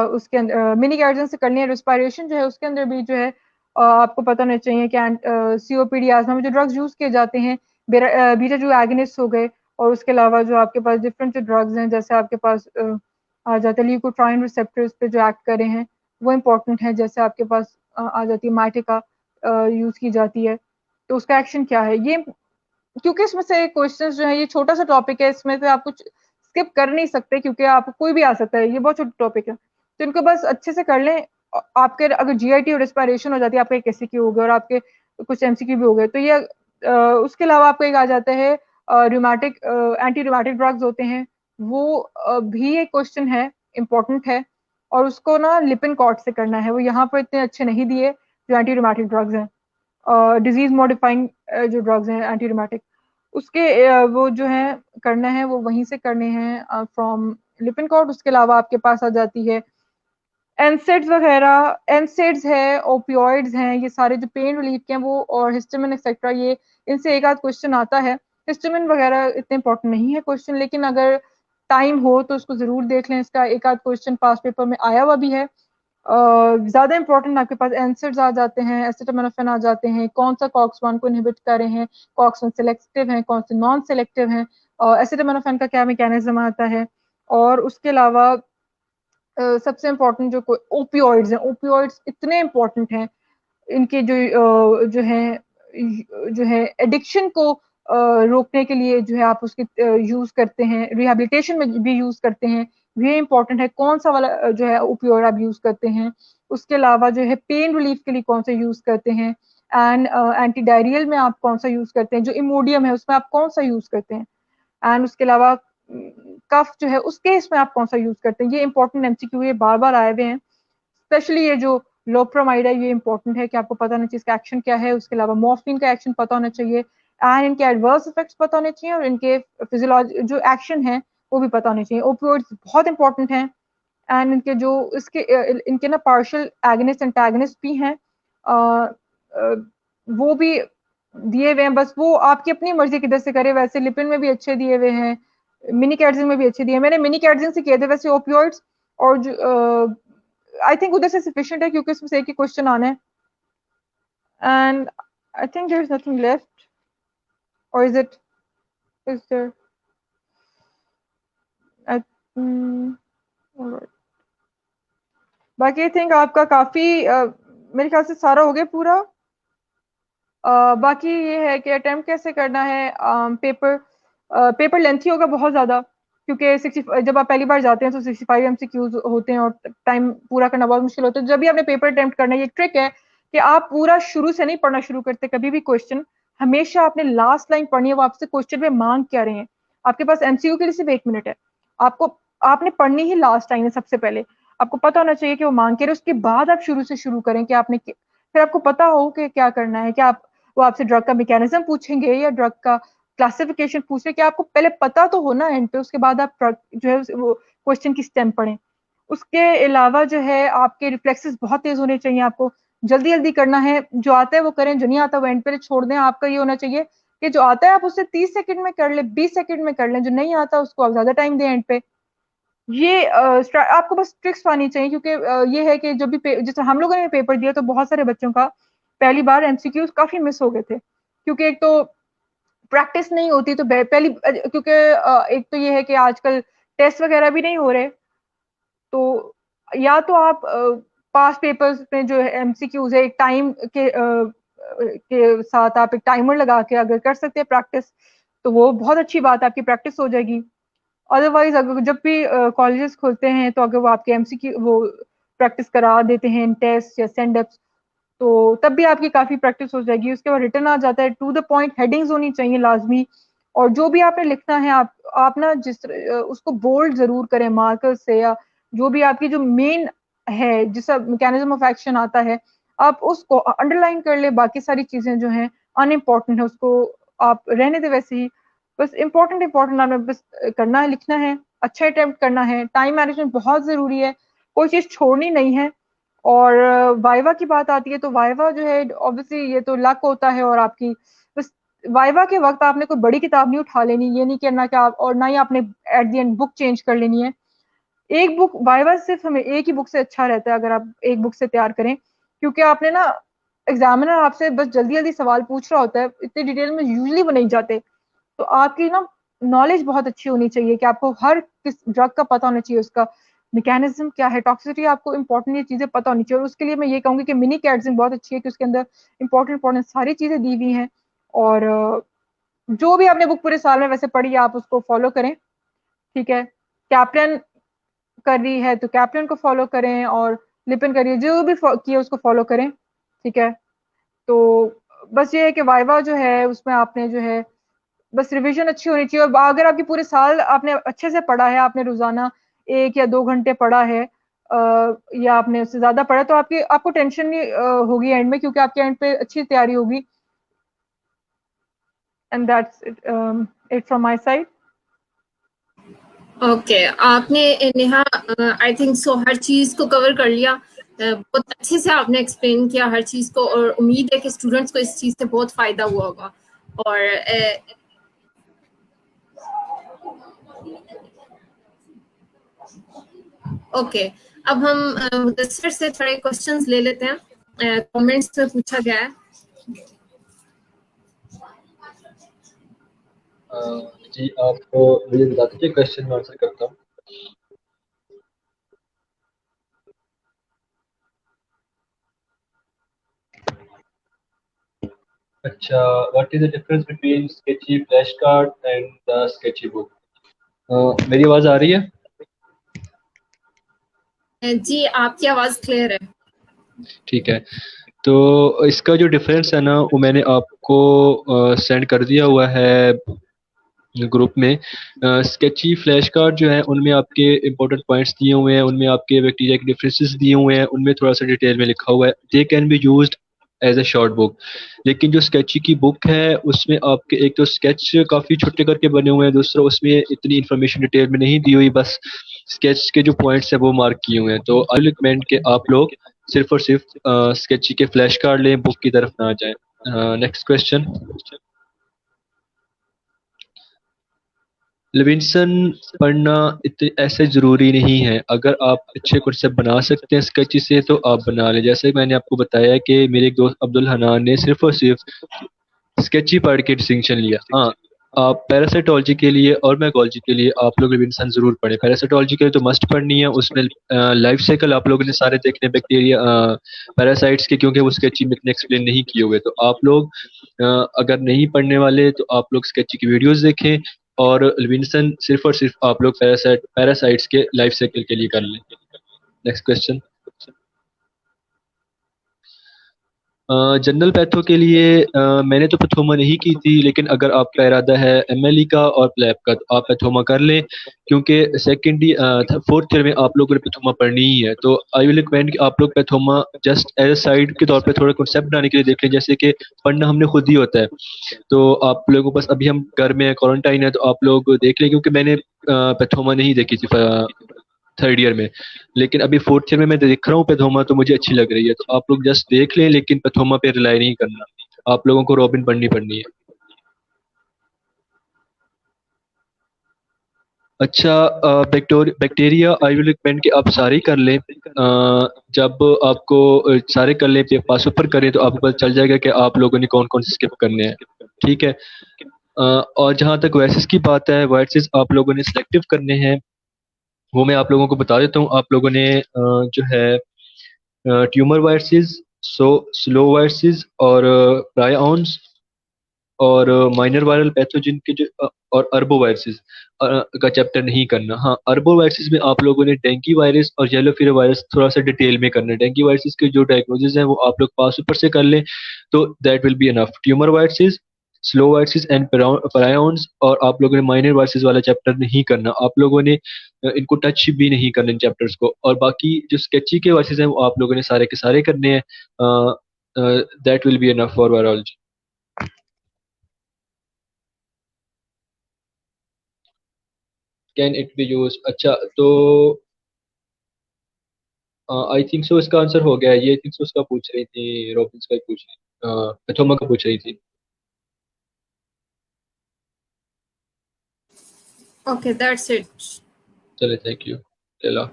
उसके अंदर मिनी गार्डन से करनी है। रिस्पायरेशन जो है उसके अंदर भी जो है आपको पता होना चाहिए कि सीओपीडी आजमा में जो ड्रग्स यूज किए जाते हैं बीटा जो एगनिस्ट हो गए, और उसके अलावा जो आपके पास डिफरेंट जो ड्रग्स हैं जैसे आपके पास आ जाते हैं ल्यूकोट्राइन रिसेप्टर्स पे जो एक्ट कर रहे हैं वो इम्पोर्टेंट है। जैसे आपके पास आ जाती है माइटिका यूज की जाती है, तो उसका एक्शन क्या है ये, क्योंकि इसमें से क्वेश्चंस जो है ये छोटा सा टॉपिक है, इसमें से आप कुछ स्किप कर नहीं सकते क्योंकि आप कोई भी आ सकता है, ये बहुत छोटा टॉपिक है, तो इनको बस अच्छे से कर लें। आपके अगर जीआईटी और रेस्पिरेशन हो जाती है, आपका एक एससीक्यू हो गया और आपके कुछ एमसीक्यू भी हो गए, तो ये उसके अलावा आपको एक आ जाता है रूमेटिक एंटी रूमेटिक ड्रग्स होते हैं, वो भी एक क्वेश्चन है, इम्पोर्टेंट है, और उसको ना लिपिन कॉर्ट से करना है, वो यहाँ पर इतने अच्छे नहीं दिए जो एंटी रूमेटिक ड्रग्स हैं। डिजीज मॉडिफाइंग जो ड्रग्स हैं एंटी रूमेटिक, उसके वो जो है करना है वो वहीं से करने हैं फ्रॉम लिपिन कॉर्ट। उसके अलावा आपके पास आ जाती है एनसेड्स वगैरह, एनसेड्स है, ओपियोइड्स हैं, ये सारे जो पेन रिलीफ के हैं वो, और हिस्टामिन एक्सेट्रा, ये इनसे एक आध क्वेश्चन आता है। हिस्टामिन वगैरह इतने इंपॉर्टेंट नहीं है क्वेश्चन, लेकिन अगर टाइम हो तो उसको जरूर देख लें, इसका एक आध क्वेश्चन पास पेपर में आया हुआ भी है। ज्यादा इंपॉर्टेंट आपके पास एनसेड्स आ जाते हैं, एसिटामिनोफेन आ जाते हैं, कौन सा कॉक्स 1 को इनहिबिट कर रहे हैं, कॉक्स 1 सिलेक्टिव हैं, कौन से नॉन सिलेक्टिव हैं, एसिटामिनोफेन का क्या मैकेनिज्म आता है, और उसके अलावा सबसे इम्पोर्टेंट जो ओपियोइड्स हैं, ओपियोइड्स इतने इम्पोर्टेंट हैं, इनके जो है एडिक्शन को रोकने के लिए जो है आप उसके यूज करते हैं, रिहेबिलिटेशन में भी यूज करते हैं, ये इंपॉर्टेंट है कौन सा वाला जो है ओपियोइड आप यूज करते हैं। उसके अलावा जो है पेन रिलीफ के लिए कौन सा यूज करते हैं, एंड एंटी डायरियल में आप कौन सा यूज करते हैं, जो इमोडियम है उसमें आप कौन सा यूज करते हैं, एंड उसके अलावा कफ जो है उस केस में आप कौन सा यूज करते हैं। ये इंपॉर्टेंट एमसीक्यू ये बार बार आए हुए हैं, स्पेशली ये जो लोप्रामाइड है ये इंपॉर्टेंट है कि आपको पता होना चाहिए इसका एक्शन क्या है। उसके अलावा मॉर्फिन का एक्शन पता होना चाहिए, एंड इनके एडवर्स इफेक्ट्स पता होने चाहिए, और इनके फिजियोलॉजी जो एक्शन है वो भी पता होने चाहिए। ओपियोइड्स बहुत इंपॉर्टेंट हैं, एंड इनके जो इसके इनके ना पार्शियल एगनिस्ट एंटागनिस्ट भी हैं, वो भी दिए हुए हैं, बस वो आपकी अपनी मर्जी किधर से करे। वैसे लिपिन में भी अच्छे दिए हुए हैं, मिनी कैडजिन में भी अच्छे दिए, मैंने मिनी कैडजिन से किए थे वैसे ओपियोइड्स, और जो आई थिंक उधर से सफिशिएंट है क्योंकि उसमें से एक ही क्वेश्चन आना है, and I think there is nothing left, और इज देयर Alright. बाकी आई थिंक आपका काफी मेरे ख्याल से सारा हो गया पूरा। बाकी ये है कि अटेम्प्ट कैसे करना है। पेपर लेंथी होगा बहुत ज़्यादा, क्योंकि 60 जब आप पहली बार जाते हैं तो 65 एमसीक्यूज होते हैं और टाइम पूरा करना बहुत मुश्किल होता है। जब भी आपने पेपर अटेम्प्ट करना है, ये ट्रिक है कि आप पूरा शुरू से नहीं पढ़ना शुरू करते कभी भी क्वेश्चन। हमेशा आपने लास्ट लाइन पढ़नी है, वो आपसे क्वेश्चन में मांग क्या रहे हैं। आपके पास एमसीक्यू के लिए सिर्फ 1 मिनट है, आपको आपने पढ़नी ही लास्ट लाइन है सबसे पहले। आपको पता होना चाहिए कि वो मांग के रहे, उसके बाद आप शुरू से शुरू करें कि आपने फिर आपको पता हो कि क्या करना है। क्या आप वो आपसे ड्रग का मैकेनिज्म पूछेंगे या ड्रग का क्लासिफिकेशन पूछ रहे, कि आपको पहले पता तो हो ना एंड पे, उसके बाद आप ड्रग जो है वो क्वेश्चन की स्टेम पढ़ें। उसके अलावा जो है आपके रिफ्लेक्सेस बहुत तेज होने चाहिए, आपको जल्दी जल्दी करना है, जो आता है वो करें, जो नहीं आता वो एंड पे छोड़ दें। आपका ये होना चाहिए कि जो आता है आप उससे 30 सेकंड में कर ले, 20 सेकंड में कर लें, जो नहीं आता उसको आप ज्यादा टाइम दें एंड पे। ये आपको बस ट्रिक्स आनी चाहिए, क्योंकि ये है कि जब भी जैसे हम लोगों ने पेपर दिया तो बहुत सारे बच्चों का पहली बार एमसीक्यूज काफी मिस हो गए थे, क्योंकि एक तो प्रैक्टिस नहीं होती। तो पहली क्योंकि एक तो ये है कि आजकल टेस्ट वगैरह भी नहीं हो रहे, तो या तो आप पास पेपर्स में जो है एमसीक्यूज है, एक टाइम के साथ आप एक टाइमर लगा के अगर कर सकते हैं प्रैक्टिस, तो वो बहुत अच्छी बात है, आपकी प्रैक्टिस हो जाएगी। अदरवाइज अगर जब भी कॉलेजेस खोलते हैं तो अगर वो आपके एमसीक्यू वो प्रैक्टिस करा देते हैं टेस्ट या सेंड अप्स, तो तब भी आपकी काफी प्रैक्टिस हो जाएगी। उसके बाद रिटर्न आ जाता है, टू द पॉइंट हेडिंग्स होनी चाहिए लाजमी। और जो भी आपने लिखना है आप ना उसको बोल्ड जरूर करें मार्कर से, या जो भी आपकी जो मेन है जिसका मैकेनिज्म ऑफ एक्शन आता है आप उसको अंडरलाइन कर ले। बाकी सारी चीजें जो हैं अनइम्पोर्टेंट है उसको आप रहने दे वैसे ही। बस इम्पोर्टेंट आपने बस करना है, लिखना है, अच्छा अटेम्प्ट करना है। टाइम मैनेजमेंट बहुत जरूरी है, कोई चीज छोड़नी नहीं है। और वाइवा की बात आती है तो वाइवा जो है ऑब्वियसली ये तो लक होता है, और आपकी बस वाइवा के वक्त आपने कोई बड़ी किताब नहीं उठा लेनी, ये नहीं करना कि आप, और ना ही आपने at the end book change कर लेनी है। एक बुक वाइवा सिर्फ हमें एक ही बुक से अच्छा रहता है अगर आप एक बुक से तैयार करें, क्योंकि आपने ना एग्जामिनर आपसे बस जल्दी जल्दी सवाल पूछ रहा होता है, इतनी डिटेल में यूजली वो नहीं जाते। तो आपकी ना नॉलेज बहुत अच्छी होनी चाहिए कि आपको हर किस ड्रग का पता होना चाहिए, उसका मैकेनिज्म क्या है, टॉक्सिसिटी आपको इंपॉर्टेंट ये चीजें पता होनी चाहिए। और उसके लिए मैं ये कहूंगी कि मिनी कैट्सिंग बहुत अच्छी है कि उसके अंदर इंपॉर्टेंट सारी चीजें दी हुई हैं। और जो भी आपने बुक पूरे साल में वैसे पढ़ी है आप उसको फॉलो करें, ठीक है। कैप्टन कर रही है तो कैप्टन को फॉलो करें, और लिपिन कर रही है, जो भी किया उसको फॉलो करें, ठीक है। तो बस ये है कि वाइवा जो है उसमें आपने जो है बस रिवीजन अच्छी होनी चाहिए। और अगर आपकी पूरे साल आपने अच्छे से पढ़ा है, आपने रोजाना 1 या 2 घंटे पढ़ा है, या आपने उससे ज्यादा पढ़ा, तो आपको टेंशन नहीं होगी एंड में, क्योंकि आपके एंड पे अच्छी तैयारी होगी। And that's it from my side. Okay, आपने नेहा आई थिंक सो हर चीज को कवर कर लिया। बहुत अच्छे से आपने एक्सप्लेन किया हर चीज को, और उम्मीद है कि स्टूडेंट्स को इस चीज से बहुत फायदा हुआ होगा। और ओके, अब हम मुदस्सिर से थोड़े क्वेश्चंस ले लेते हैं, कमेंट्स में पूछा गया है। जी आप मुझे बता दीजिए, क्वेश्चन में आंसर करता हूँ। अच्छा, what is the difference between sketchy flash card and the sketchy book? मेरी आवाज आ रही है? जी आपकी आवाज क्लियर है। ठीक है, तो इसका जो डिफरेंस है ना वो मैंने आपको सेंड कर दिया हुआ है ग्रुप में। स्केची फ्लैश कार्ड जो है उनमें आपके इंपॉर्टेंट पॉइंट्स दिए हुए हैं, उनमें आपके बैक्टीरिया के डिफरेंसेस दिए हुए हैं, उनमें थोड़ा सा डिटेल में लिखा हुआ है। They can be used as a short book. लेकिन जो स्केची की बुक है उसमें आपके एक तो स्केच काफ़ी छोटे करके बने हुए हैं, दूसरा उसमें इतनी इन्फॉर्मेशन डिटेल में नहीं दी हुई, बस स्केच के जो पॉइंट्स है वो मार्क किए हुए हैं। तो आई रिकमेंड कि आप लोग सिर्फ और सिर्फ स्केची के फ्लैश कार्ड लें, बुक की तरफ ना जाएं। Next question. लिविंगस्टन पढ़ना इतने ऐसे ज़रूरी नहीं है। अगर आप अच्छे कॉन्सेप्ट बना सकते हैं स्केची से तो आप बना लें। जैसे मैंने आपको बताया कि मेरे एक दोस्त अब्दुल हनान ने सिर्फ और सिर्फ स्केची पढ़ के डिस्टिंक्शन लिया। हाँ, आप पैरासाइटोलॉजी के लिए और मैकोलॉजी के लिए आप लोग लिविंगस्टन जरूर पढ़ें। पैरासाइटोलॉजी के लिए तो मस्ट पढ़नी है, उसमें लाइफ साइकिल आप लोगों ने सारे देखने बैक्टीरिया पैरासाइट्स के, क्योंकि वो स्केचिंग में इतने एक्सप्लेन नहीं किए हुए। तो आप लोग अगर नहीं पढ़ने वाले तो आप लोग स्केचिंग की वीडियोस देखें, और लिविंगस्टन सिर्फ और सिर्फ आप लोग पैरासाइट्स के लाइफ साइकिल के लिए कर लें। Next question. जनरल पैथो के लिए मैंने तो पैथोमा नहीं की थी, लेकिन अगर आपका इरादा है एमएलई का और प्लैब का तो आप पैथोमा कर लें, क्योंकि सेकेंड फोर्थ ईयर में आप लोगों ने पैथोमा पढ़नी ही है। तो आई विल रिकमेंड कि आप लोग Pathoma just as a side के तौर पे थोड़ा कॉन्सेप्ट बनाने के लिए देख लें, जैसे कि पढ़ना हमने खुद ही होता है। तो आप लोगों को बस अभी हम घर में क्वारंटाइन है तो आप लोग देख लें, क्योंकि मैंने पैथोमा नहीं देखी थी थर्ड ईयर में, लेकिन अभी फोर्थ ईयर में मैं देख रहा हूँ पैथोमा, तो मुझे अच्छी लग रही है। तो आप लोग जस्ट देख लें, लेकिन पैथोमा पे रिलाई नहीं करना, आप लोगों को रॉबिन पढ़नी पड़नी है। अच्छा, बैक्टीरिया आई विल रिकमेंड कि आप सारे ही कर लें। जब आपको सारे कर लें, पास ऊपर करें, तो आपको पता चल जाएगा कि आप लोगों ने कौन कौन से स्किप करने हैं। ठीक है। और जहाँ तक वायरसेस की बात है, वायरसेस आप लोगों ने सिलेक्टिव करने हैं, वो मैं आप लोगों को बता देता हूँ। आप लोगों ने जो है ट्यूमर वायरसेस, स्लो वायरसेस और प्रायॉन्स और माइनर वायरल पैथोजन के जो और अर्बो वायरसेस का चैप्टर नहीं करना। हाँ, अर्बो वायरसेस में आप लोगों ने डेंगू वायरस और येलो फीवर वायरस थोड़ा सा डिटेल में करना है। डेंगू वायरसेस के जो डायग्नोसिस हैं वो आप लोग पास ऊपर से कर लें, तो that will be enough. Tumour viruses, slow viruses and prions, और आप लोगों ने माइनर वायरसेस वाला चैप्टर नहीं करना। आप लोगों ने इनको टच भी नहीं करना इन चैप्टर्स को। और बाकी जो स्केची के वायरसेस हैं वो आप लोगों ने सारे के सारे करने हैं। That will be enough for virology. Can it be use? अच्छा, तो आई थिंक सो इसका आंसर हो गया है। ये आई थिंक सो उसका पूछ रही थी, रॉबिन्स का ही पूछ रही, पैथोमा का पूछ रही थी। Okay, that's it. चले, थैंक यू, चलो।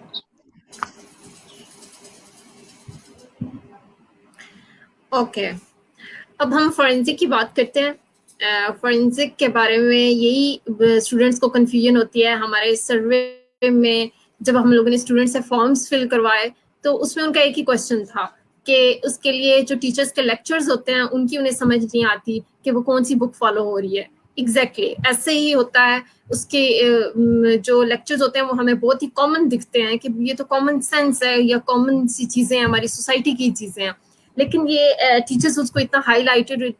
ओके, अब हम फोरेंसिक की बात करते हैं। फोरेंसिक के बारे में यही स्टूडेंट्स को कन्फ्यूजन होती है। हमारे सर्वे में जब हम लोगों ने स्टूडेंट से फॉर्म्स फिल करवाए तो उसमें उनका एक ही क्वेश्चन था कि उसके लिए जो टीचर्स के लेक्चर्स होते हैं उनकी उन्हें समझ नहीं आती कि वो कौन सी बुक फॉलो हो रही है। एग्जैक्टली ऐसे ही होता है। उसके जो लेक्चर्स होते हैं वो हमें बहुत ही कॉमन दिखते हैं कि ये तो कॉमन सेंस है या कॉमन सी चीज़ें हैं, हमारी सोसाइटी की चीज़ें हैं, लेकिन ये टीचर्स उसको इतना हाईलाइटेड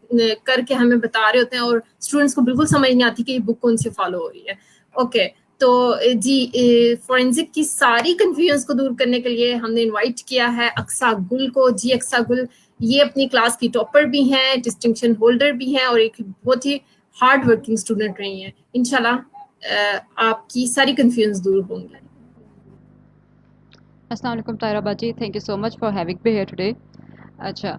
करके हमें बता रहे होते हैं और स्टूडेंट्स को बिल्कुल समझ नहीं आती कि ये बुक कौन सी फॉलो हो रही है। ओके, तो जी फोरेंसिक की सारी कंफ्यूजन को दूर करने के लिए हमने इनवाइट किया है अक्सा गुल को। जी अक्सा गुल, ये अपनी क्लास की टॉपर भी हैं, डिस्टिंक्शन होल्डर भी हैं और एक बहुत ही हार्ड वर्किंग स्टूडेंट रही हैं। इंशाल्लाह आपकी सारी कंफ्यूजन दूर होंगी। अस्सलाम वालेकुम तायरा बाजी, thank you so much for having me here today. अच्छा,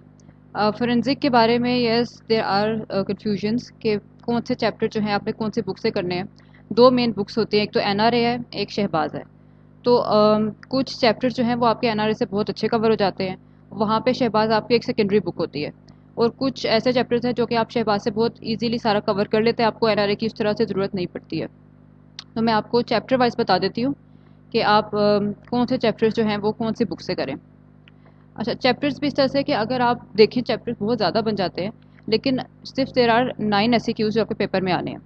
फोरेंसिक के बारे में यस देयर आर कन्फ्यूजन्स कि कौन से चैप्टर जो हैं आपने कौन सी बुक से करने हैं। दो मेन बुक्स होती हैं, एक तो एनआरए है, एक शहबाज है। तो कुछ चैप्टर जो हैं वो आपके एनआरए से बहुत अच्छे कवर हो जाते हैं, वहाँ पे शहबाज आपकी एक सेकेंडरी बुक होती है। और कुछ ऐसे चैप्टर्स हैं जो कि आप शहबाज से बहुत ईजीली सारा कवर कर लेते हैं, आपको एनआरए की उस तरह से ज़रूरत नहीं पड़ती है। तो मैं आपको चैप्टर वाइज बता देती हूँ कि आप कौन से चैप्टर्स जो हैं वो कौन सी बुक से करें। अच्छा, चैप्टर्स भी इस तरह से कि अगर आप देखें चैप्टर्स बहुत ज़्यादा बन जाते हैं, लेकिन सिर्फ देर आर 9 एससीक्यूज जो आपके पेपर में आने हैं,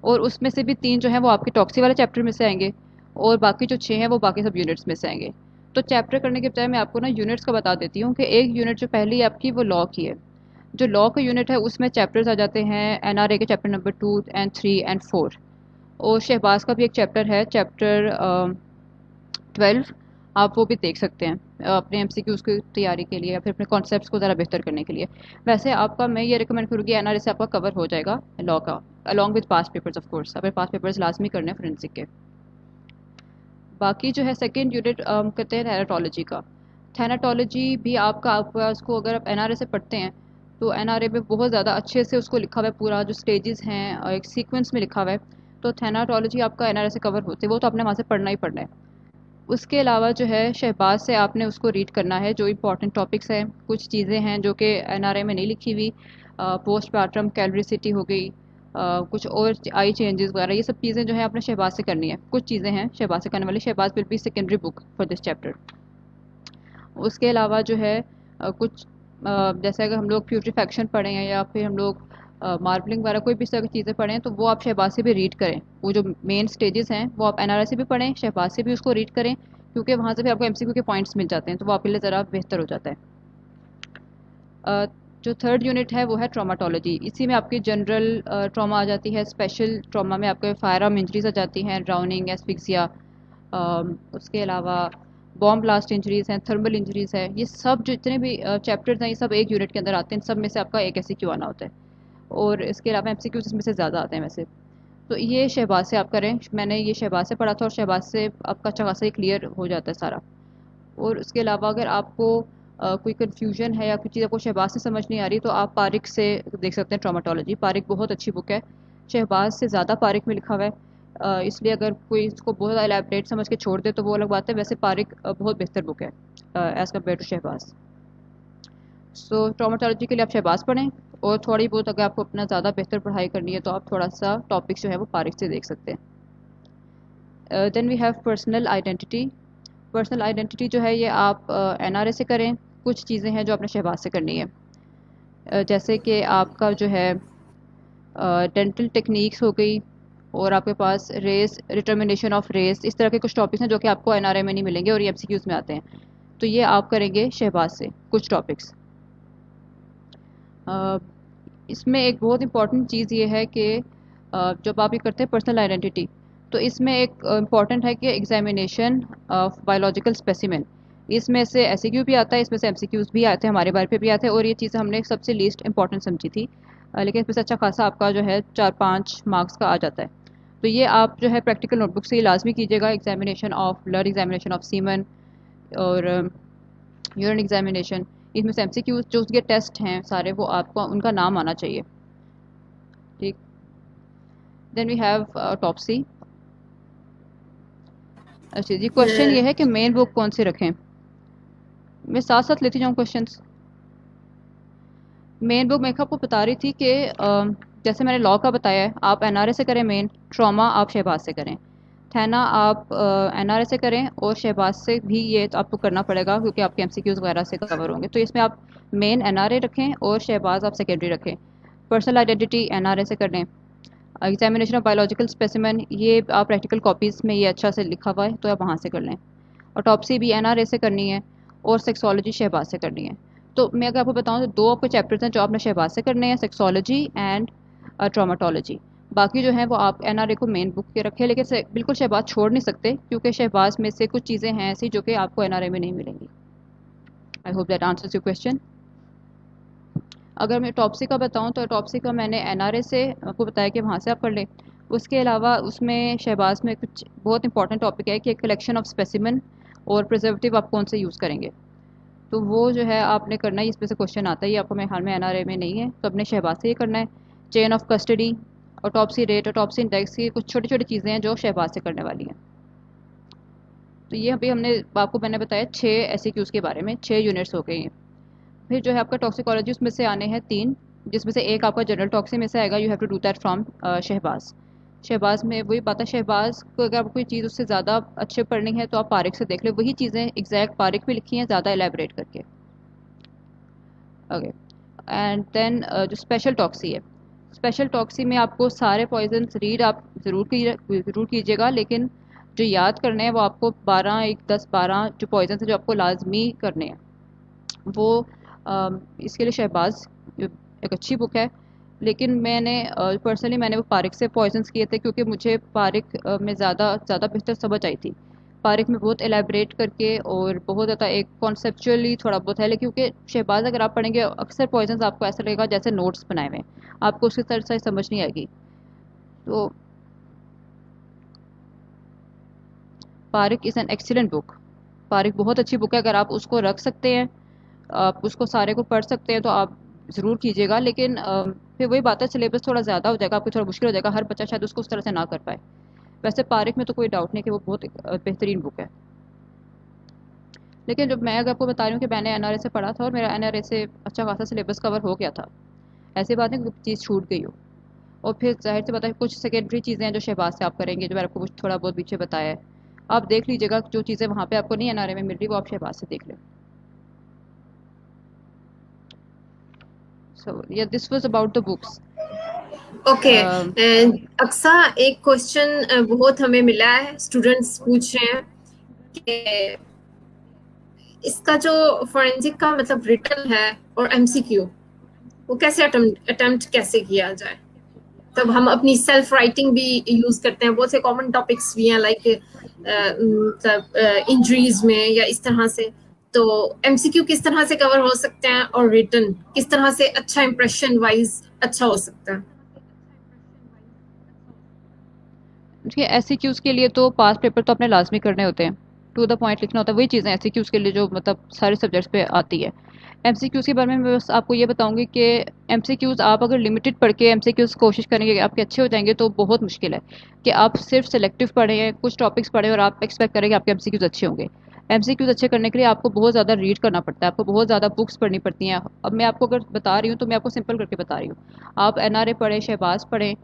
और उसमें से भी 3 जो हैं वो आपके टॉक्सी वाले चैप्टर में से आएंगे और बाकी जो 6 हैं वो बाकी सब यूनिट्स में से आएंगे। तो चैप्टर करने के बजाय मैं आपको ना यूनिट्स का बता देती हूँ कि एक यूनिट जो पहली आपकी वो लॉ की है। जो लॉ का यूनिट है उसमें चैप्टर्स आ जाते हैं एनआरए के चैप्टर नंबर 2 एंड 3 एंड 4, और शहबाज का भी एक चैप्टर है, चैप्टर 12। आप वो भी देख सकते हैं अपने एमसीक्यूज़ की तैयारी के लिए या फिर अपने कॉन्सेप्ट्स को ज़रा बेहतर करने के लिए। वैसे आपका मैं ये रिकमेंड करूँगी एनआरए से आपका कवर हो जाएगा लॉ का, along with pass papers of course. अपने पास पेपर्स लाजमी करने हैं फोरेंसिक के। बाकी जो है सेकेंड यूनिट कहते हैं थैनाटोलॉजी का। थैनाटोलॉजी भी आपका उसको अगर आप एनआरए से पढ़ते हैं तो एनआरए में बहुत ज़्यादा अच्छे से उसको लिखा हुआ है, पूरा जो स्टेजेस हैं और एक सीक्वेंस में लिखा हुआ है। तो थैनाटोलॉजी आपका एनआरए से कवर होती है, वो तो आपने वहाँ से पढ़ना ही पढ़ना है। उसके अलावा जो है शहबाज से आपने उसको रीड करना है, जो इंपॉर्टेंट टॉपिक्स हैं। कुछ चीज़ें हैं जो कि एनआरए में नहीं लिखी हुई, पोस्ट पार्टम कैलोरिसिटी हो गई, कुछ और आई चेंजेस वगैरह, ये सब चीज़ें जो है आपने शहबाज से करनी है। कुछ चीज़ें हैं शहबाज से करने वाली। Shahbaz will be secondary book for this chapter. उसके अलावा जो है कुछ जैसे अगर हम लोग प्यूट्रीफैक्शन पढ़ें हैं या फिर हम लोग मार्बलिंग वगैरह कोई भी इस तरह की चीज़ें पढ़ें, तो वो आप शहबाज से भी रीड करें। वो जो मेन स्टेजेस हैं वो आप एनआरआई से भी पढ़ें, शहबाज से भी उसको रीड करें, क्योंकि वहाँ से फिर आपको एमसीक्यू के पॉइंट्स मिल जाते हैं, तो वो आपके लिए ज़रा बेहतर हो जाता है। जो थर्ड यूनिट है वो है ट्रॉमाटोलॉजी। इसी में आपकी जनरल ट्रॉमा आ जाती है। स्पेशल ट्रॉमा में आपके फायर आर्म इंजरीज आ जाती हैं, ड्राउनिंग, एस्फिक्सिया। उसके अलावा बॉम्ब ब्लास्ट इंजरीज हैं, थर्मल इंजरीज है। ये सब जितने भी चैप्टर्स हैं ये सब एक यूनिट के अंदर आते हैं। सब में से आपका एक एमसीक्यू आना होता है, और इसके अलावा एमसीक्यूज इसमें से ज़्यादा आते हैं वैसे। तो ये शहबाज से आप करें। मैंने ये शहबाज से पढ़ा था और शहबाज से आपका अच्छा खासा ही क्लियर हो जाता है सारा। और उसके अलावा अगर आपको कोई कन्फ्यूजन है या कोई चीज़ आपको शहबाज से समझ नहीं आ रही, तो आप पारिक से देख सकते हैं ट्रॉमाटोलॉजी। पारिक बहुत अच्छी बुक है, शहबाज से ज़्यादा पारिक में लिखा हुआ है। इसलिए अगर कोई इसको बहुत ज़्यादा एलैबोरेट समझ के छोड़ दे तो वो अलग बात है। वैसे पारिक बहुत बेहतर बुक है एज़ कम्पेयर टू शहबाज। सो ट्रॉमाटोलॉजी के लिए आप शहबाज पढ़ें, और थोड़ी बहुत अगर आपको अपना ज़्यादा बेहतर पढ़ाई करनी है तो आप थोड़ा सा टॉपिक जो है वो पारिक से देख सकते हैं। Then we have personal identity. Personal identity जो है ये आप एनआरए से करें। कुछ चीज़ें हैं जो आपने शहबाज से करनी है, जैसे कि आपका जो है डेंटल टेक्निक्स हो गई, और आपके पास रेस, डिटर्मिनेशन ऑफ रेस, इस तरह के कुछ टॉपिक्स हैं जो कि आपको एनआरए में नहीं मिलेंगे और ये एमसीक्यूज में आते हैं। तो ये आप करेंगे शहबाज से कुछ टॉपिक्स। इसमें एक बहुत इंपॉर्टेंट चीज़ ये है कि जब आप ये करते हैं पर्सनल आइडेंटिटी, तो इसमें एक इम्पॉर्टेंट है कि एग्जामिनेशन ऑफ बायोलॉजिकल स्पेसिमेन। इसमें से एसक्यू भी आता है, इसमें से एमसीक्यूज भी आते हैं, हमारे बारे पे भी आते हैं, और ये चीज़ हमने सबसे लीस्ट इंपॉर्टेंट समझी थी। लेकिन इसमें से अच्छा खासा आपका जो है 4-5 मार्क्स का आ जाता है। तो ये आप जो है प्रैक्टिकल नोटबुक से लाजमी कीजिएगा। Examination of blood, examination of semen, और यूरिन एग्जामिनेशन, इसमें से एमसीक्यू जो उसके टेस्ट हैं सारे वो आपको उनका नाम आना चाहिए। ठीक। Then we have टॉपसी। अच्छा जी, क्वेश्चन ये है कि मेन बुक कौन सी रखें। मैं साथ साथ लेती जाऊँ क्वेश्चंस। मेन बुक मैं आपको बता रही थी कि जैसे मैंने लॉ का बताया है, आप एनआरए से करें मेन, ट्रॉमा आप शहबाज से करें, थैना आप एनआरए से करें, और शहबाज से भी ये तो आपको करना पड़ेगा क्योंकि आपके एमसीक्यूज वगैरह से कवर होंगे। तो इसमें आप मेन एनआरए रखें और शहबाज आप सेकेंडरी रखें। पर्सनल आइडेंटिटी एनआरए से कर लें। एग्जामिनेशन ऑफ बायोलॉजिकल स्पेसिमेन ये आप प्रैक्टिकल कॉपीज़ में ये अच्छा से लिखा हुआ है तो आप वहाँ से कर लें। ऑटोप्सी भी एनआरए से करनी है, और सेक्सोलॉजी शहबाज से करनी है। तो मैं अगर आपको बताऊँ तो 2 आपके चैप्टर्स हैं जो आपने शहबाज से करने हैं, सेक्सोलॉजी एंड ट्रॉमाटोलॉजी। बाकी जो है वो आप एनआरए को मेन बुक के रखें, लेकिन बिल्कुल शहबाज छोड़ नहीं सकते क्योंकि शहबाज में से कुछ चीज़ें हैं ऐसी जो कि आपको एनआरए में नहीं मिलेंगी। I hope that answers your question. अगर मैं टॉपसी का बताऊं तो टॉपसी का मैंने एनआरए से आपको बताया कि वहाँ से आप पढ़ लें। उसके अलावा उसमें शहबाज में कुछ बहुत इंपॉर्टेंट टॉपिक है कि कलेक्शन ऑफ स्पेसिमेन और प्रिजर्वेटिव आप कौन से यूज़ करेंगे। तो वो जो है आपने करना है, इसमें से क्वेश्चन आता है, ये आपको मेरे हाल में एनआरए में नहीं है तो अपने शहबाज से ये करना है। Chain of custody, autopsy rate, autopsy index, ये कुछ छोटी छोटी चीज़ें हैं जो शहबाज से करने वाली हैं। तो ये अभी हमने आपको मैंने बताया 6 एसक्यूज़ के बारे में, 6 यूनिट्स हो गई हैं। फिर जो है आपका टॉक्सिकोलॉजी, उसमें से आने हैं 3, जिसमें से एक आपका जनरल टॉक्सी में से आएगा। You have to do that from Shahbaz. Shahbaz में वही बात है, शहबाज को अगर आपको कोई चीज़ उससे ज़्यादा अच्छे पढ़नी है तो आप पारिक से देख लें, वही चीज़ें एग्जैक्ट पारिक में लिखी हैं ज़्यादा एलेबरेट करके। ओके। एंड देन जो स्पेशल टॉक्सी है, स्पेशल टॉक्सी में आपको सारे पॉइजन्स रीड आप ज़रूर कीजिएगा, लेकिन जो याद करने हैं वो आपको 12 जो पॉइजन्स हैं जो आपको लाजमी करने हैं वो इसके लिए शहबाज एक अच्छी बुक है। लेकिन मैंने पर्सनली मैंने वो पारिक से पॉइजन्स किए थे क्योंकि मुझे पारिक में ज़्यादा बेहतर समझ आई थी। पारिक में बहुत एलेबरेट करके और बहुत ज़्यादा एक कॉन्सेप्चुअली थोड़ा बहुत है, लेकिन क्योंकि शहबाज अगर आप पढ़ेंगे अक्सर पॉइजन्स आपको ऐसा लगेगा जैसे नोट्स बनाए हुए हैं, आपको उसकी तरह से समझ नहीं आएगी। तो Parikh is an excellent book. Parikh बहुत अच्छी बुक है, अगर आप उसको रख सकते हैं, आप उसको सारे को पढ़ सकते हैं तो आप ज़रूर कीजिएगा। लेकिन फिर वही बात है, सिलेबस थोड़ा ज़्यादा हो जाएगा, आपको थोड़ा मुश्किल हो जाएगा, हर बच्चा शायद उसको उस तरह से ना कर पाए। वैसे पारिक में तो कोई डाउट नहीं कि वो बहुत बेहतरीन बुक है। लेकिन जब मैं अगर आपको बता रही हूँ कि मैंने एनआरए से पढ़ा था और मेरा एनआरए से अच्छा खासा सिलेबस कवर हो गया था, ऐसी बात नहीं कि चीज़ छूट गई हो। और फिर जाहिर सी बात है कुछ सेकेंडरी चीज़ें हैं जो शहबाज से आप करेंगे, जो मैंने आपको कुछ थोड़ा बहुत पीछे बताया है। आप देख लीजिएगा, जो चीज़ें वहाँ पे आपको नहीं एनआरए में मिल रही वो आप शहबाज से देख लें। So yeah this was about the books. Okay, Aqsa एक क्वेश्चन बहुत हमें मिला है, स्टूडेंट्स पूछ रहे हैं कि इसका जो फोरेंसिक का मतलब रिटन है और एमसीक्यू, वो कैसे अटेम्प्ट कैसे किया जाए। तब हम अपनी सेल्फ राइटिंग भी यूज करते हैं, बहुत से कॉमन टॉपिक्स भी हैं लाइक मतलब इंजरीज में या इस तरह से। तो एमसीक्यू किस तरह से कवर हो सकते हैं और रिटन किस तरह से अच्छा इंप्रेशन वाइज अच्छा हो सकता है। देखिए एससीक्यूज के लिए तो पास पेपर तो अपने लाजमी करने होते हैं, टू द पॉइंट लिखना होता है, वही चीज़ें एससीक्यूज के लिए जो मतलब सारे सब्जेक्ट्स पे आती है। एमसीक्यूज के बारे में मैं बस आपको ये बताऊंगी कि एमसीक्यूज आप अगर लिमिटेड पढ़ के एमसीक्यूज कोशिश करेंगे कि आपके अच्छे हो जाएंगे तो बहुत मुश्किल है कि आप सिर्फ सेलेक्टिव पढ़ें, कुछ टॉपिक्स पढ़ें और आप एक्सपेक्ट करें कि आपके एमसीक्यूज अच्छे होंगे। एमसीक्यूज अच्छे करने के लिए आपको बहुत ज़्यादा रीड करना पड़ता है, आपको बहुत ज़्यादा बुक्स पढ़नी पड़ती हैं। अब मैं आपको अगर बता रही हूँ तो मैं आपको सिंपल करके बता रही हूँ। आप एनआरए पढ़ें, शहबाज पढ़ें,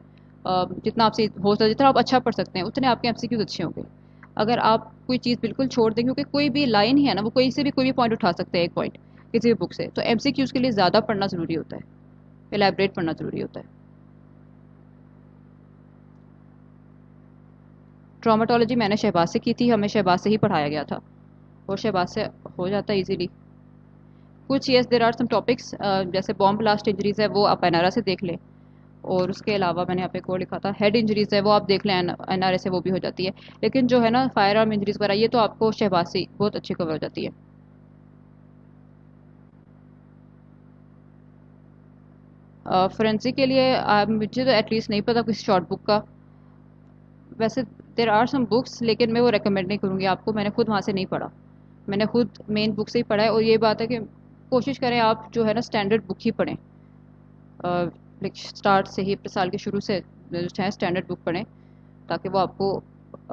जितना आपसे हो सकता है, जितना आप अच्छा पढ़ सकते हैं उतने आपके एमसीक्यूज अच्छे होंगे। अगर आप कोई चीज़ बिल्कुल छोड़ दें, क्योंकि कोई भी लाइन ही है ना, वो कोई से भी कोई भी पॉइंट उठा सकते हैं, एक पॉइंट किसी भी बुक से, तो एमसीक्यूज के लिए ज़्यादा पढ़ना ज़रूरी होता है, एलैबोरेट पढ़ना ज़रूरी होता है। ट्रॉमेटोलॉजी मैंने शहबाज से की थी, हमें शहबाज से ही पढ़ाया गया था और शहबाज से हो जाता है इजीली। कुछ yes there are some topics, जैसे बॉम्ब ब्लास्ट इंजरीज है वो आप एनआरए से देख लें, और उसके अलावा मैंने यहाँ पे को लिखा था हेड इंजरीज है वो आप देख लें, एनआरए से वो भी हो जाती है। लेकिन जो है ना फायर आर्म इंजरीज वगैरह ये तो आपको शहबाज से बहुत अच्छी कवर हो जाती है। फोरेंसिक के लिए मुझे तो एटलीस्ट नहीं पता किसी शॉर्ट बुक का। वैसे देर आर सम बुक्स, लेकिन मैं वो रेकमेंड नहीं करूँगी आपको, मैंने खुद वहाँ से नहीं पढ़ा, मैंने खुद मेन बुक से ही पढ़ा है। और ये बात है कि कोशिश करें आप जो है ना स्टैंडर्ड बुक ही पढ़ें, लाइक स्टार्ट से ही, अपने साल के शुरू से जो है स्टैंडर्ड बुक पढ़ें, ताकि वो आपको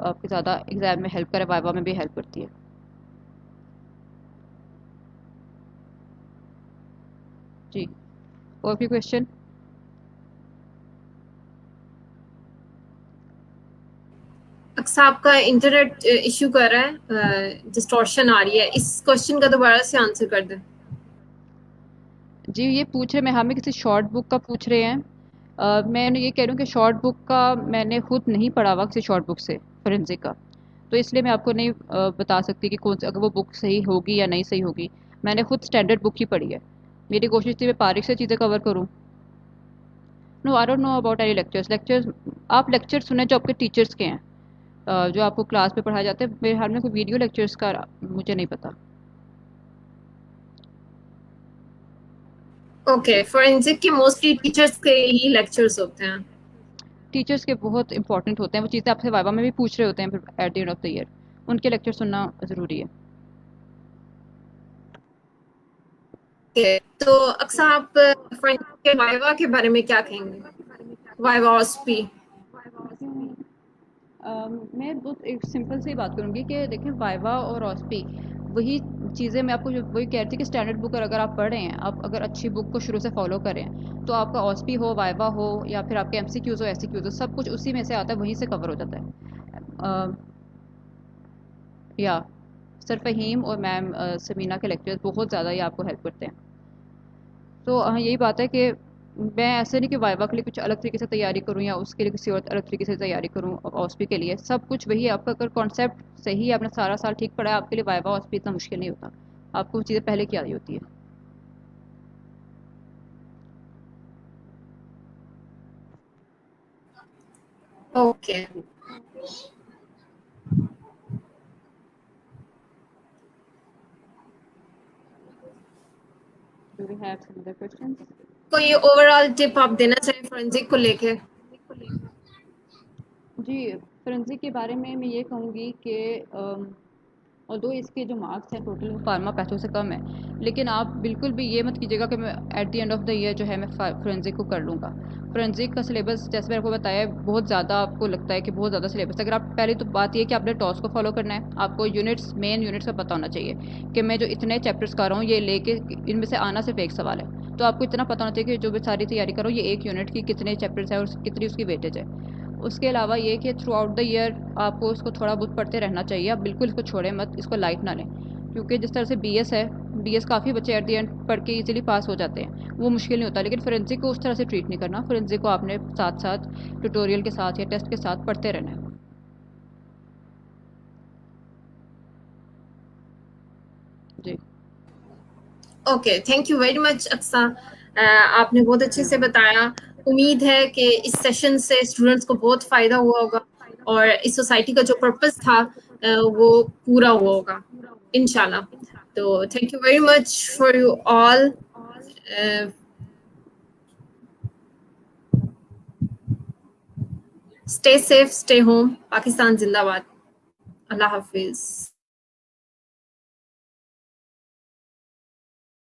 आपके ज़्यादा एग्जाम में हेल्प करे, वाइवा में भी हेल्प करती है। जी, और भी क्वेश्चन? अक्सा आपका इंटरनेट इश्यू कर रहा है, डिस्टॉर्शन आ रही है, इस क्वेश्चन का दोबारा से आंसर कर दें। जी ये पूछ रहे, मैं हमें किसी शॉर्ट बुक का पूछ रहे हैं। मैं ये कह रही हूँ कि शॉर्ट बुक का मैंने खुद नहीं पढ़ा हुआ किसी शॉर्ट बुक से फोरेंसिक का, तो इसलिए मैं आपको नहीं बता सकती कि कौन सी, अगर वो बुक सही होगी या नहीं सही होगी। मैंने खुद स्टैंडर्ड बुक ही पढ़ी है, मेरी कोशिश थी मैं पारिक से चीज़ें कवर करूँ। No I don't know about any lectures. आप लेक्चर सुने जो आपके टीचर्स के हैं, जो आपको क्लास में पढ़ाए जाते हैं, मेरे हाल में कोई वीडियो लेक्चर्स का मुझे नहीं पता। ओके, फोरेंसिक के मोस्टली टीचर्स के ही लेक्चर्स होते हैं। टीचर्स के बहुत इंपॉर्टेंट होते हैं, वो चीज़ें आपसे वाइवा में भी पूछ रहे होते हैं फिर at the end of the year, उनके लेक्चर सुनना ज़रूरी है। ओके, तो अक्सा आप फोरेंसिक के वाइवा के बारे में क्या कहेंगे, वाइवा ऑस्पी। मैं बहुत एक सिंपल सी बात करूँगी कि देखिए वाइवा और ऑस्पी वही चीज़ें, मैं आपको वही कह रही थी कि स्टैंडर्ड बुक अगर आप पढ़ रहे हैं, आप अगर अच्छी बुक को शुरू से फॉलो करें, तो आपका ऑस्पी हो, वाइवा हो, या फिर आपके एमसीक्यूज हो, एससीक्यूज हो, सब कुछ उसी में से आता है, वहीं से कवर हो जाता है। या सर फ़हीम और मैम समीना के लेक्चर्स बहुत ज़्यादा ही आपको हेल्प करते हैं। तो यही बात है कि मैं ऐसे नहीं कि वाइवा के लिए कुछ अलग तरीके से तैयारी करूँ या उसके लिए किसी और अलग तरीके से तैयारी करूँ, ऑस्पी के लिए सब कुछ वही है। आपका अगर कॉन्सेप्ट सही है, आपने सारा साल ठीक पढ़ा है, आपके लिए वाइवा ऑस्पी इतना मुश्किल नहीं होता, आपको वो चीज़ें पहले की आ रही होती है। Okay, do we have some other questions? कोई ओवरऑल टिप आप देना चाहिए फोरेंसिक को लेके। जी, फोरेंसिक के बारे में मैं ये कहूँगी कि और दो इसके जो मार्क्स हैं टोटल फार्मा पैथो से कम है, लेकिन आप बिल्कुल भी ये मत कीजिएगा कि मैं at the end of the year जो है मैं फोरेंसिक को कर लूँगा। फोरेंसिक का सिलेबस जैसे मैंने आपको बताया बहुत ज़्यादा, आपको लगता है कि बहुत ज़्यादा सिलेबस। अगर आप पहले तो बात ये कि आपने टॉस को फॉलो करना है, आपको यूनिट्स मेन यूनिट्स का पता होना चाहिए कि मैं जो इतने चैप्टर्स कर रहा हूँ ये लेके इनमें से आना सिर्फ एक सवाल है, तो आपको इतना पता होना चाहिए कि जो मैं सारी तैयारी कर रहा हूँ ये एक यूनिट की कितने चैप्टर्स है और कितनी उसकी वेटेज है। उसके अलावा ये कि थ्रू आउट द ईयर आपको इसको थोड़ा बहुत पढ़ते रहना चाहिए, आप बिल्कुल इसको छोड़ें मत, इसको लाइट ना लें, क्योंकि जिस तरह से बीएस है, बीएस काफ़ी बच्चे एट द एंड पढ़ के इजीली पास हो जाते हैं, वो मुश्किल नहीं होता, लेकिन फोरेंसिक को उस तरह से ट्रीट नहीं करना। फोरेंसिक को आपने साथ साथ ट्यूटोरियल के साथ या टेस्ट के साथ पढ़ते रहना है। जी okay, thank you very much Aqsa, आपने बहुत अच्छे से बताया। उम्मीद है कि इस सेशन से स्टूडेंट्स को बहुत फायदा हुआ होगा और इस सोसाइटी का जो पर्पस था वो पूरा हुआ होगा इंशाल्लाह। तो thank you very much for you all. Stay safe, stay home, Pakistan जिंदाबाद। अल्लाह हाफिज।